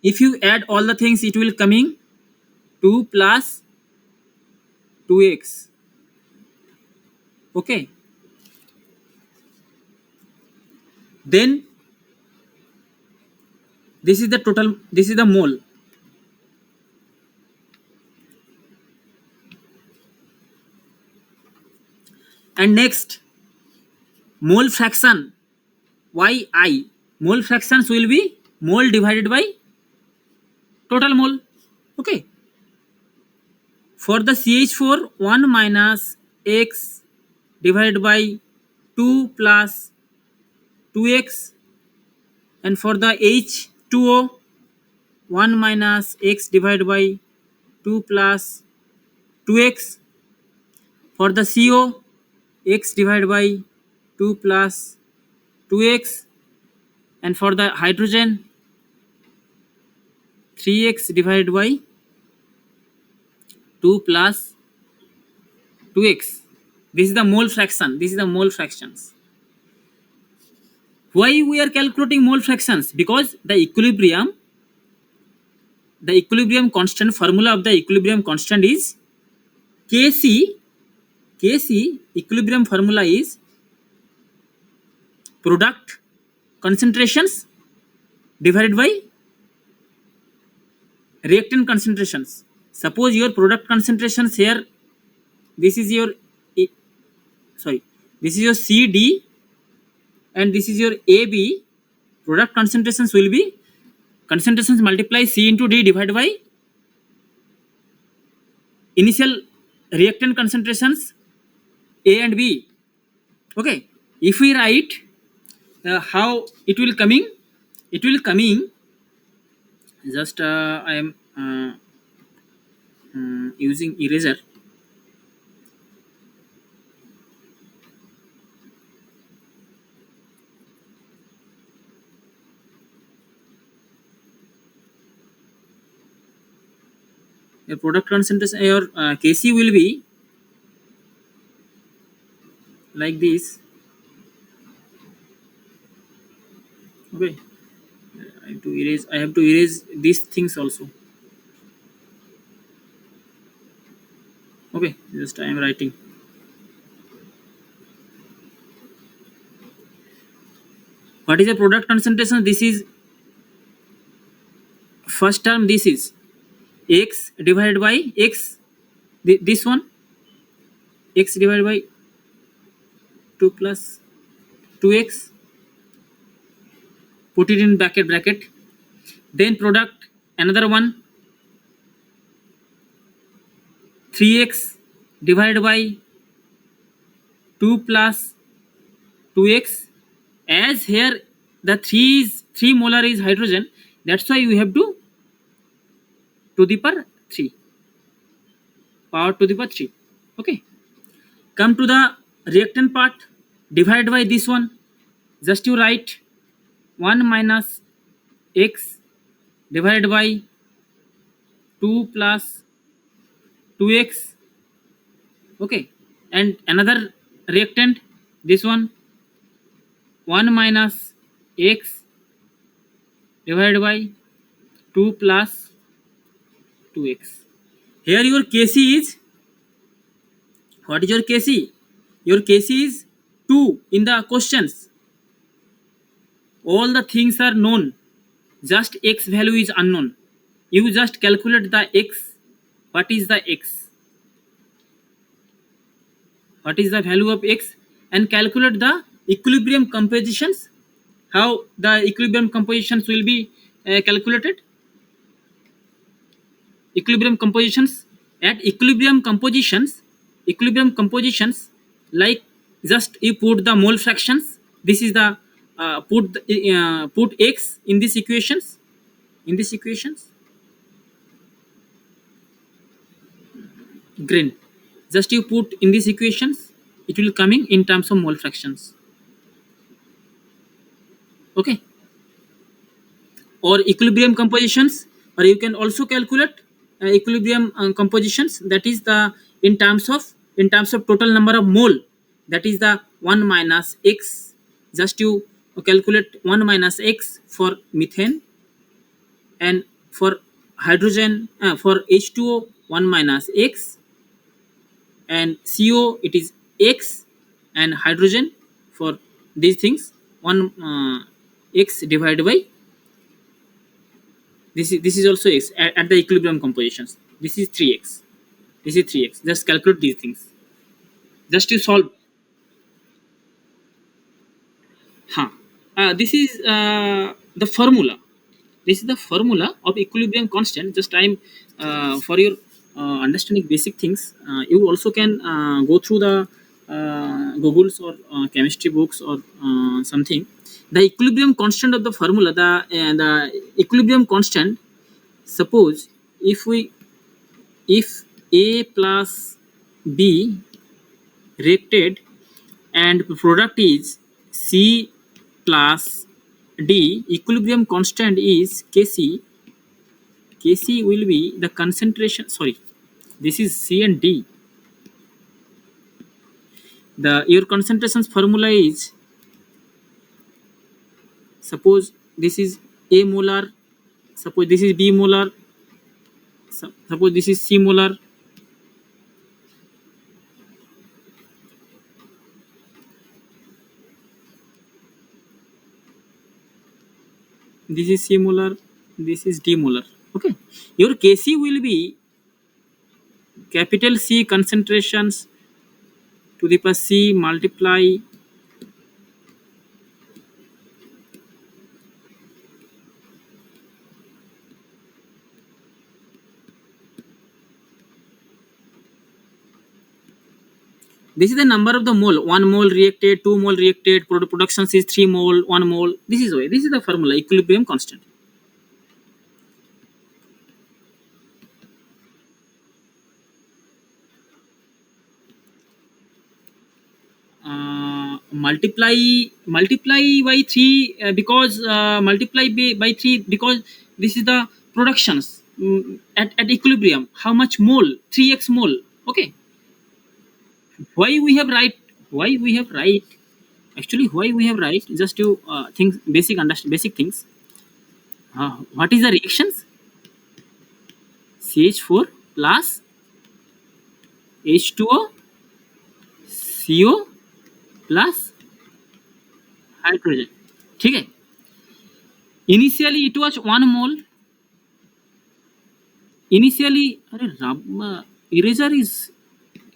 If you add all the things, it will coming 2 plus 2x. Okay. Then this is the total, this is the mole. And next, mole fraction, yi. Mole fractions will be mole divided by total mole. Okay. For the CH4, 1 minus x divided by 2 plus 2x, and for the H2O, 1 minus x divided by 2 plus 2x. For the CO, x divided by 2 plus 2x, and for the hydrogen, 3x divided by 2 plus 2x. This is the mole fraction. This is the mole fractions. Why we are calculating mole fractions? Because the equilibrium constant, formula of the equilibrium constant is Kc. Equilibrium formula is product concentrations divided by reactant concentrations. Suppose your product concentrations here, this is your this is your CD and this is your AB. Product concentrations will be concentrations multiply C into D divided by initial reactant concentrations A and B. Okay. If we write how it will coming, just I am using eraser. Your product concentration, your Kc will be like this. Okay. I have to erase these things also. Okay, just I am writing. What is the product concentration? This is first term, this is x divided by x, this one, x divided by 2 plus 2x, put it in bracket, then product, another one, 3x divided by 2 plus 2x. As here the 3 molar is hydrogen, that's why we have to the power 3, power to the power 3. Okay. Come to the reactant part, divided by this one, just you write 1 minus x divided by 2 plus 2x. Okay. And another reactant, this one, 1 minus x divided by 2 plus 2x. Here your Kc is, what is your Kc? Your Kc is 2 in the questions. All the things are known, just x value is unknown. You just calculate the x. What is the x? what is the value of x, and calculate the equilibrium compositions. How the equilibrium compositions will be calculated? Equilibrium compositions, at equilibrium compositions, like just you put the mole fractions. This is the put x in these equations, in these equations green, just you put in these equations, it will coming in terms of mole fractions. Okay, or equilibrium compositions, or you can also calculate equilibrium compositions, that is the in terms of total number of mole, that is the 1 minus x. Just you calculate 1 minus x for methane, and for hydrogen, for H2O 1 minus x, and CO it is x, and hydrogen for these things 1 x divided by, this is also x at the equilibrium compositions. This is 3x. This is 3x. Just calculate these things. Just to solve. Huh. This is the formula. This is the formula of equilibrium constant. Just time for your understanding basic things. You also can go through the Google's or chemistry books or something. The equilibrium constant of the formula, the equilibrium constant. Suppose if A plus B reacted and product is C plus D, equilibrium constant is Kc. Kc will be the concentration. Sorry, this is C and D. The your concentrations formula is, suppose this is A molar, suppose this is B molar, suppose this is C molar. This is C molar, this is D molar. Okay, your Kc will be capital C concentrations to the power C multiply this is the number of the mole. 1 mole reacted, 2 mole reacted, production is 3 mole, 1 mole. This is why, this is the formula, equilibrium constant. Multiply by 3 because multiply by 3 because this is the productions at equilibrium. How much mole? 3x mole. Okay, why we have write, why we have write actually why we have write, just to things basic understand basic things. What is the reactions? CH4 plus H2O CO plus hydrogen. ठीक है. Initially it was 1 mole. Initially, अरे eraser is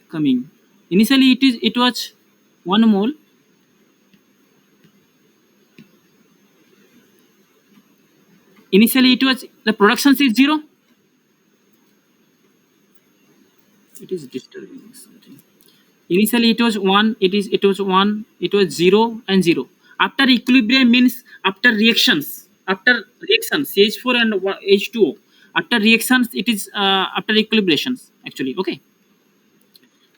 coming. Initially it was 1 mole. Initially it was, the production is 0. It is disturbing something. Initially it was 1. It was 1. It was 0 and 0. After equilibrium means after reactions. After reactions, CH4 and H2O. After reactions, it is after equilibrations actually. Okay.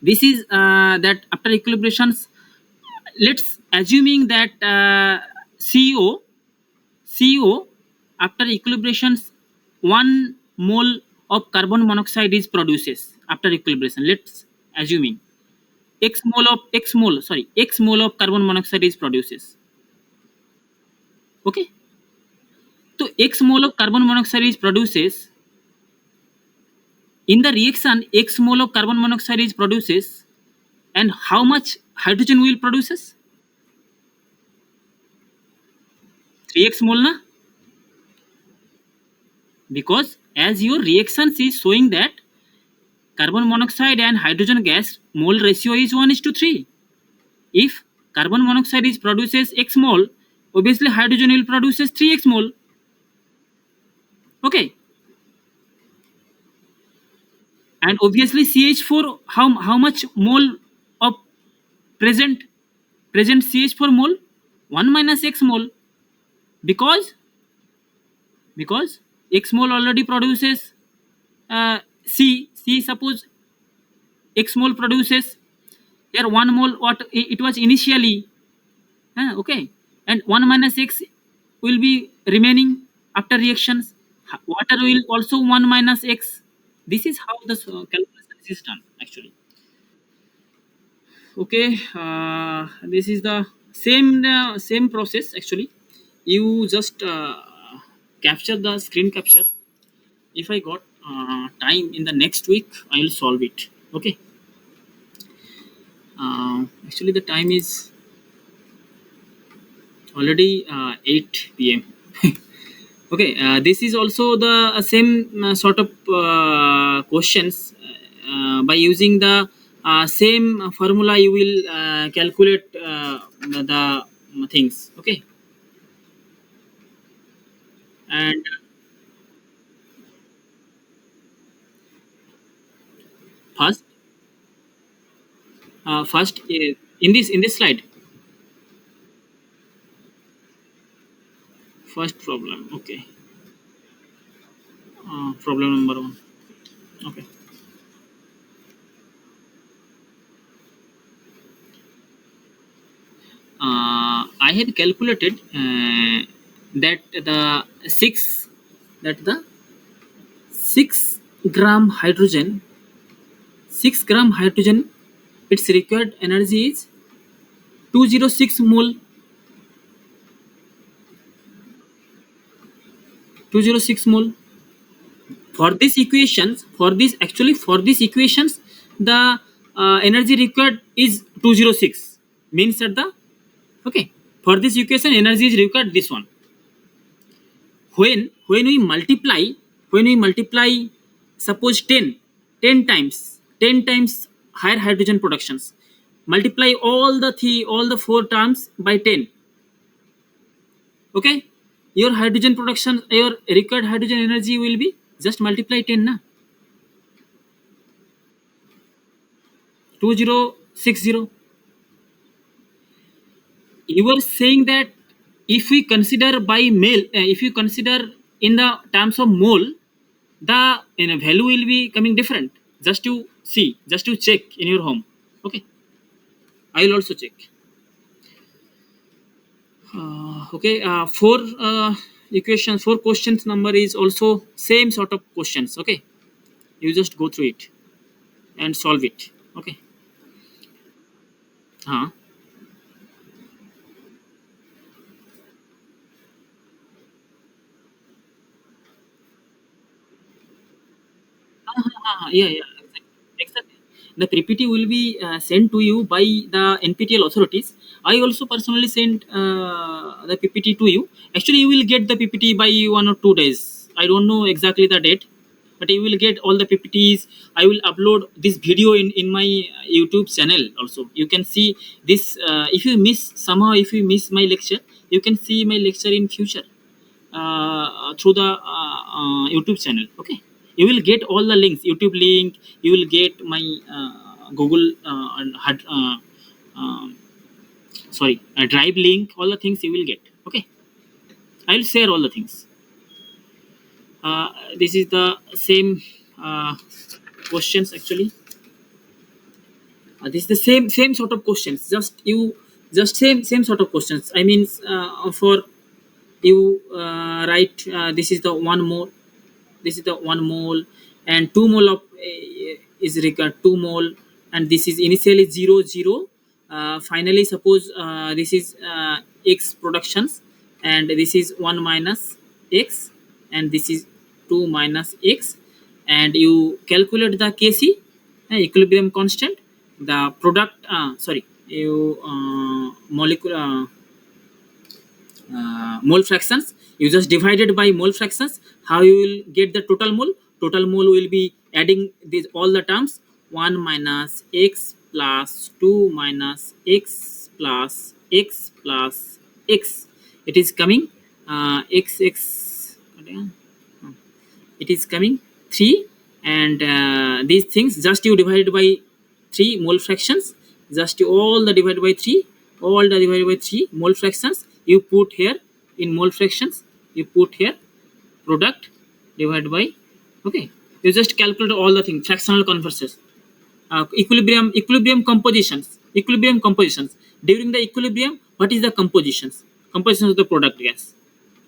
This is that after equilibrations. Let's assuming that CO after equilibrations 1 mole of carbon monoxide is produces after equilibration. Let's assuming x mole of carbon monoxide is produces. Okay, so x mole of carbon monoxide is produces. In the reaction, x mole of carbon monoxide is produces, and how much hydrogen will produces? 3x mole na, because as your reactions is showing that carbon monoxide and hydrogen gas mole ratio is 1:3. If carbon monoxide is produces X mole, obviously hydrogen will produces 3X mole. Okay. And obviously CH4, how much mole of present CH4 mole? 1 minus X mole. Because X mole already produces C suppose X mole produces here 1 mole what it was initially. Okay. And 1 minus X will be remaining after reactions. Water will also 1 minus X. This is how the calculation is done actually. Okay. This is the same process actually. You just capture the screen capture. If I got time in the next week, I will solve it. Okay. Actually, the time is already 8 p.m. Okay, this is also the same sort of questions. By using the same formula, you will calculate the things. Okay, and first, in this slide, first problem. Okay, problem number one. Okay. I had calculated that the 6 gram hydrogen, 6 gram hydrogen, its required energy is 206 mole, 206 mole. For these equations, the energy required is 206. Means that the okay. For this equation, energy is required this one. When we multiply, suppose 10 times higher hydrogen productions, multiply all the four terms by 10. Okay, your hydrogen production, your required hydrogen energy will be just multiply 10 na, 2060. You were saying that if we consider by mole, if you consider in the terms of mole, the value will be coming different. Just to see, just to check in your home. Okay, I will also check. Okay, four questions number is also same sort of questions. Okay, you just go through it and solve it. Okay. uh, yeah, exactly. The PPT will be sent to you by the NPTEL authorities. I also personally sent the PPT to you. Actually, you will get the PPT by 1 or 2 days. I don't know exactly the date, but you will get all the PPTs. I will upload this video in my YouTube channel also. You can see this. If you miss somehow, if you miss my lecture, you can see my lecture in future through the YouTube channel. Okay, you will get all the links, YouTube link. You will get my Google uh, Drive link. All the things you will get. Okay, I will share all the things. This is the same questions actually. This is the same sort of questions. Just same sort of questions. I mean, for you write this is the 1 mole, this is the 1 mole, and 2 mole of is required, 2 mole, and this is initially 0 0. Finally suppose this is X productions, and this is 1 minus X, and this is 2 minus X, and you calculate the Kc, equilibrium constant, the product sorry, you molecular mole fractions, you just divided by mole fractions. How you will get the total mole? Total mole will be adding these all the terms, 1 minus x plus 2 minus x plus x plus x, it is coming x, it is coming 3, and these things just you divided by 3 mole fractions, just you all the divided by 3, all the divided by 3 mole fractions you put here in mole fractions, you put here product divided by, okay, you just calculate all the things, fractional conversions, equilibrium compositions, during the equilibrium what is the compositions of the product gas,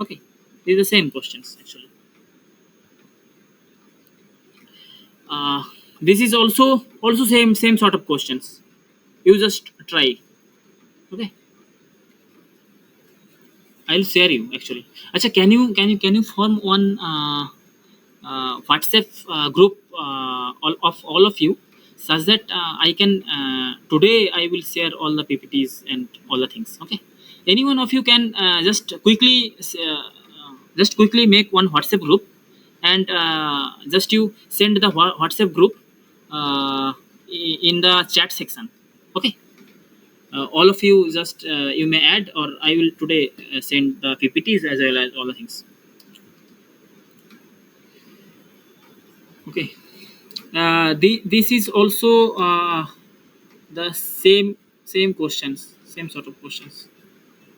okay, these are the same questions actually. uh, this is also same sort of questions, you just try, okay, I'll share you actually. Acha, can you form one WhatsApp group of all of you, such that I can today I will share all the PPTs and all the things. Okay, any one of you can just quickly make one WhatsApp group, and just you send the WhatsApp group uh, in the chat section. Okay, all of you just you may add, or I will today send the PPTs as well as all the things. Okay. This is also the same questions, same sort of questions.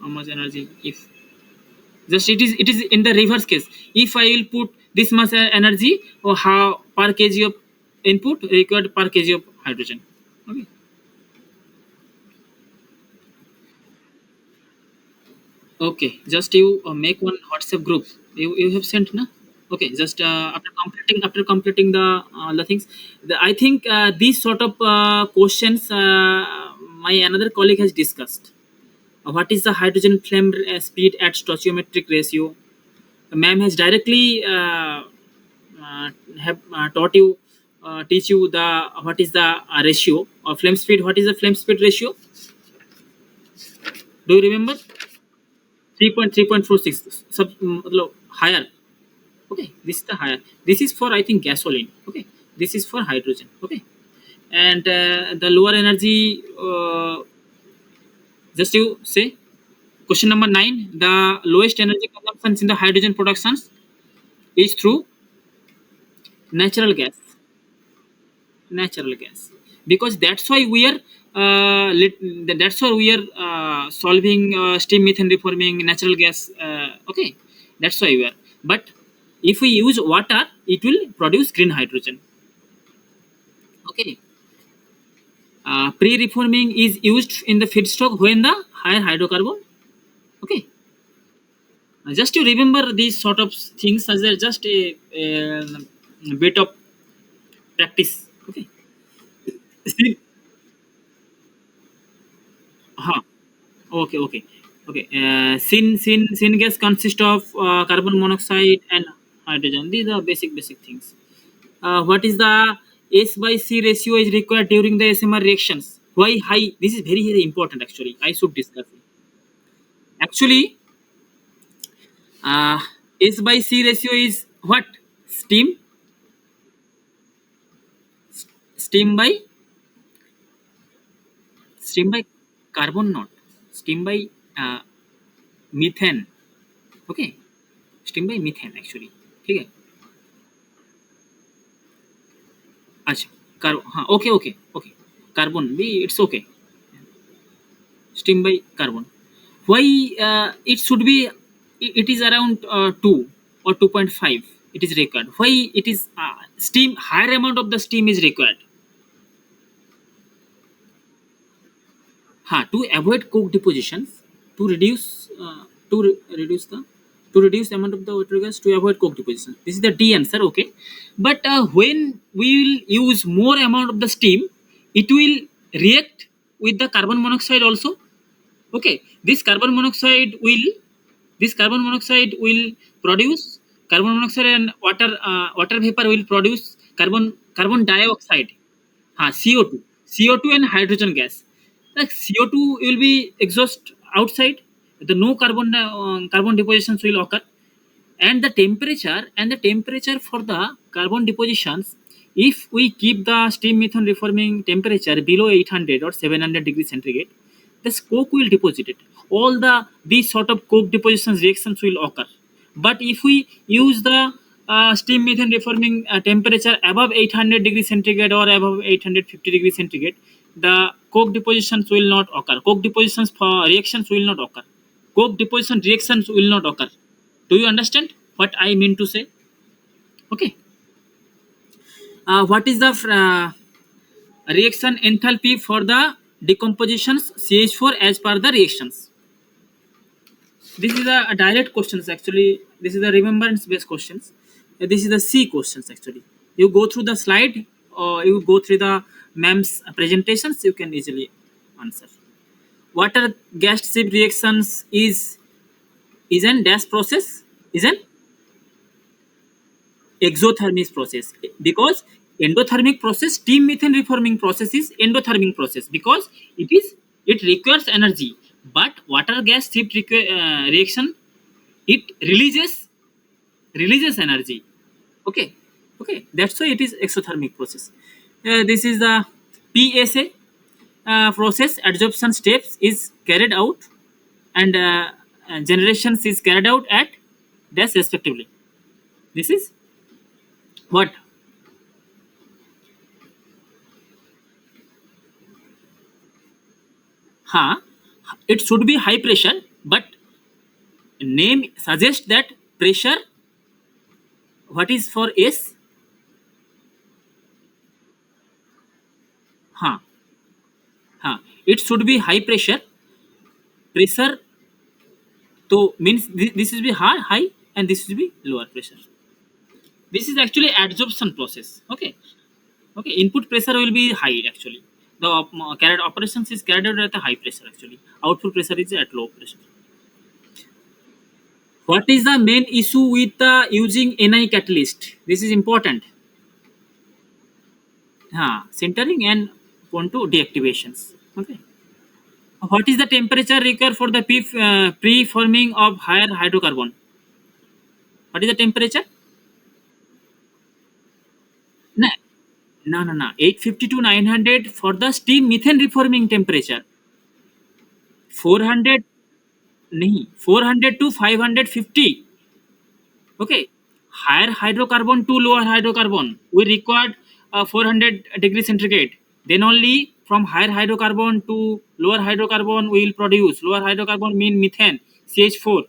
How much energy? If just it is in the reverse case. If I will put this much energy, or how per kg of input required per kg of hydrogen. Okay. Okay. Just you make one WhatsApp group. You have sent na. Okay. Just after completing the things, I think these sort of questions my another colleague has discussed. What is the hydrogen flame speed at stoichiometric ratio? Ma'am has directly have taught you, teach you the what is the ratio of flame speed. What is the flame speed ratio? Do you remember? 3.3.46 sub higher. Okay, this is the higher. This is for I think gasoline. Okay, this is for hydrogen. Okay, and the lower energy. Just you say. Question number 9. The lowest energy consumption in the hydrogen productions is through natural gas. Natural gas. Because that's why we are that's why we are solving steam methane reforming natural gas. Okay, that's why we are. But if we use water, it will produce green hydrogen. Okay. Pre-reforming is used in the feedstock when the higher hydrocarbon. Okay. Just to remember these sort of things as just a bit of practice. Okay. See, huh. Okay, okay, okay. Syngas consists of carbon monoxide and hydrogen. These are basic things. What is the S by C ratio is required during the SMR reactions? Why high? This is very important. Actually, I should discuss it. Actually, uh, S by C ratio is what? Steam, steam by steam by carbon, not steam by uh, methane. Okay, steam by methane actually. Okay. अच्छा car हाँ okay okay okay carbon भी it's okay, steam by carbon. Why it should be, it is around 2 or 2.5 it is required. Why it is steam, higher amount of the steam is required? To avoid coke depositions, to reduce reduce the reduce the amount of the water gas, to avoid coke deposition. This is the D answer. Okay, but when we will use more amount of the steam, it will react with the carbon monoxide also. Okay, this carbon monoxide will produce carbon monoxide, and water vapor will produce carbon dioxide. CO2 and hydrogen gas. Like CO2 will be exhaust outside. The no carbon depositions will occur, and the temperature for the carbon depositions If we keep the steam methane reforming temperature below 800 or 700 degrees centigrade, the coke will deposit it. All these sort of coke deposition reactions will occur. But if we use the steam methane reforming temperature above 800 degrees centigrade or above 850 degrees centigrade, the coke depositions will not occur. Coke depositions for reactions will not occur. Coke deposition reactions will not occur. Do you understand what I mean to say? Okay. What is the reaction enthalpy for the decompositions CH4 as per the reactions? This is a direct questions actually. This is a remembrance based questions. This is the C questions actually. You go through the slide or you go through the ma'am's presentations, you can easily answer. Water gas ship reactions is an dash process, is an exothermic process, because endothermic process, steam methane reforming process is endothermic process because it requires energy, but water gas ship reaction, it releases energy. Okay, okay, that's why it is exothermic process. This is the PSA process. Adsorption steps is carried out, and generations is carried out at dash respectively. This is what. Huh? It should be high pressure, but name suggests that pressure. What is for S? Huh? Huh? It should be high pressure. Pressure so means this will be high, and this will be lower pressure. This is actually adsorption process. Okay. Okay. Input pressure will be high actually. The carried operations is carried out at a high pressure actually. Output pressure is at low pressure. What is the main issue with using NI catalyst? This is important. Sintering and prone to deactivations. Okay. What is the temperature required for the pre-forming of higher hydrocarbon? What is the temperature? No, no. 850 to 900 for the steam methane reforming temperature. 400, nahi, 400 to 550. Okay. Higher hydrocarbon to lower hydrocarbon, we required 400 degrees centigrade. Then only from higher hydrocarbon to lower hydrocarbon we will produce. Lower hydrocarbon mean methane, CH4.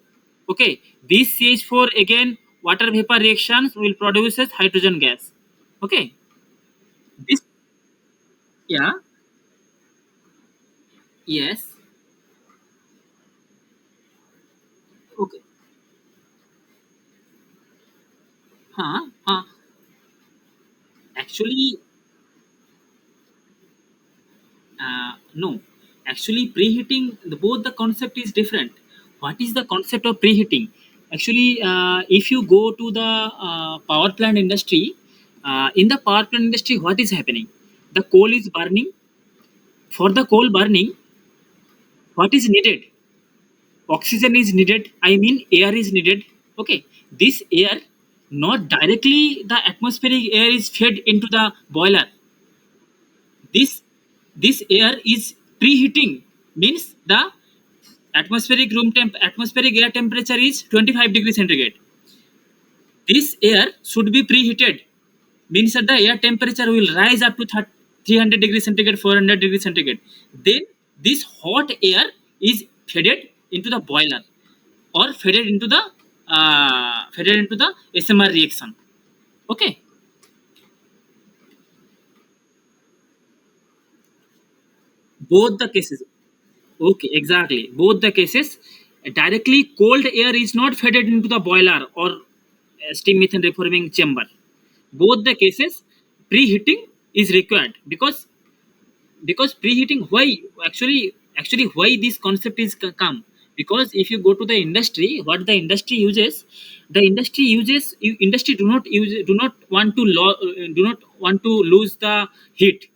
Okay. This CH4 again water vapor reactions will produce as hydrogen gas. Okay. This, yeah, yes. Okay. Actually, no, actually preheating, both the concept is different. What is the concept of preheating? Actually, if you go to the power plant industry, in the power plant industry, what is happening? The coal is burning. For the coal burning, what is needed? Oxygen is needed, I mean air is needed. Okay. This air, not directly the atmospheric air is fed into the boiler. This this air is preheating, means the atmospheric air temperature is 25 degrees centigrade. This air should be preheated, means that the air temperature will rise up to 300 degrees centigrade, 400 degrees centigrade. Then this hot air is fed into the boiler or fed into the SMR reaction. Okay. Both the cases. Okay, exactly. Both the cases, directly cold air is not fed into the boiler or steam methane reforming chamber. Both the cases, preheating is required, because preheating, why actually why this concept is come, because if you go to the industry, what the industry uses, industry do not want to want to lose the heat.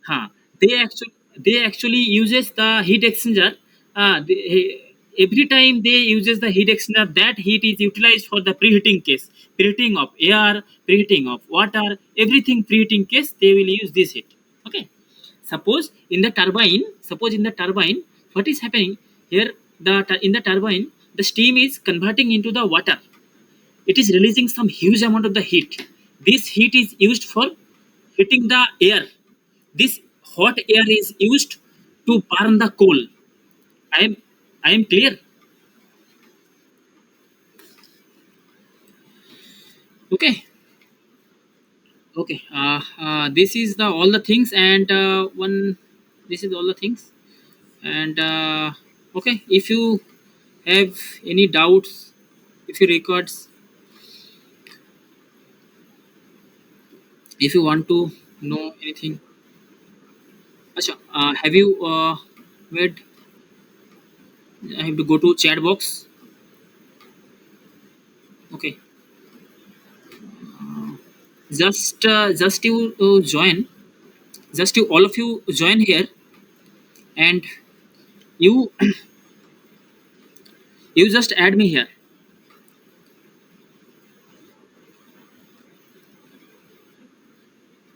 Huh. They actually uses the heat exchanger. every time they uses the heat exchanger, that heat is utilized for the preheating case, preheating of air, preheating of water, everything preheating case they will use this heat. Okay, suppose in the turbine, what is happening here, in the turbine the steam is converting into the water, it is releasing some huge amount of the heat. This heat is used for heating the air. This hot air is used to burn the coal. I am i am clear. Okay. Okay, this is the all the things, and one this is all the things, and okay, if you have any doubts, if you records, if you want to know anything. Acha, have you made, I have to go to chat box. Okay, just you join, just you all of you join here, and you you just add me here.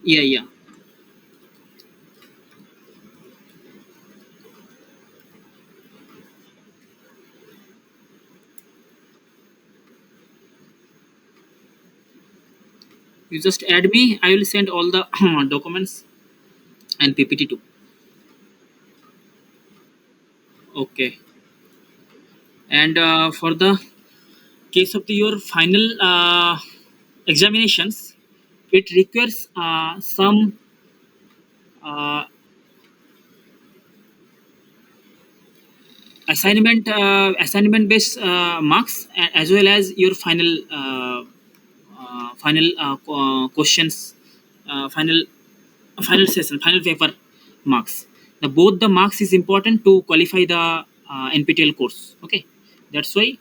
Yeah, yeah, you just add me, I will send all the documents and ppt too. Okay, and for the case of your final examinations, it requires some uh, assignment based marks, as well as your final questions, final final paper marks. The both the marks is important to qualify the NPTEL course. Okay, that's why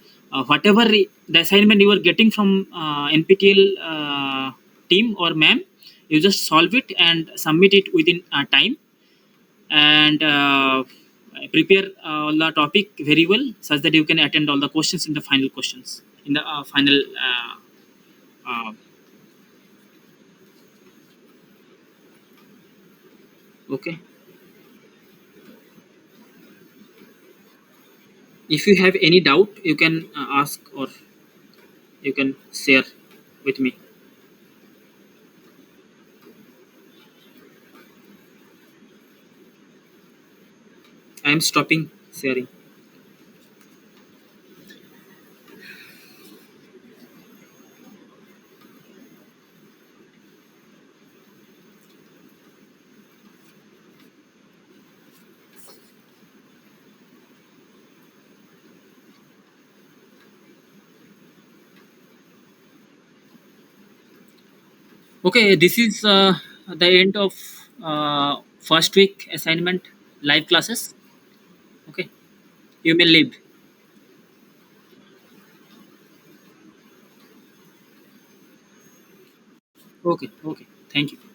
whatever the assignment you are getting from NPTEL team or ma'am, you just solve it and submit it within time, and prepare all the topic very well, such that you can attend all the questions in the final questions in the final. Uh, okay, if you have any doubt, you can ask, or you can share with me. I am stopping sharing. Okay, this is the end of first week assignment live classes. Okay, you may leave. Okay, okay, thank you.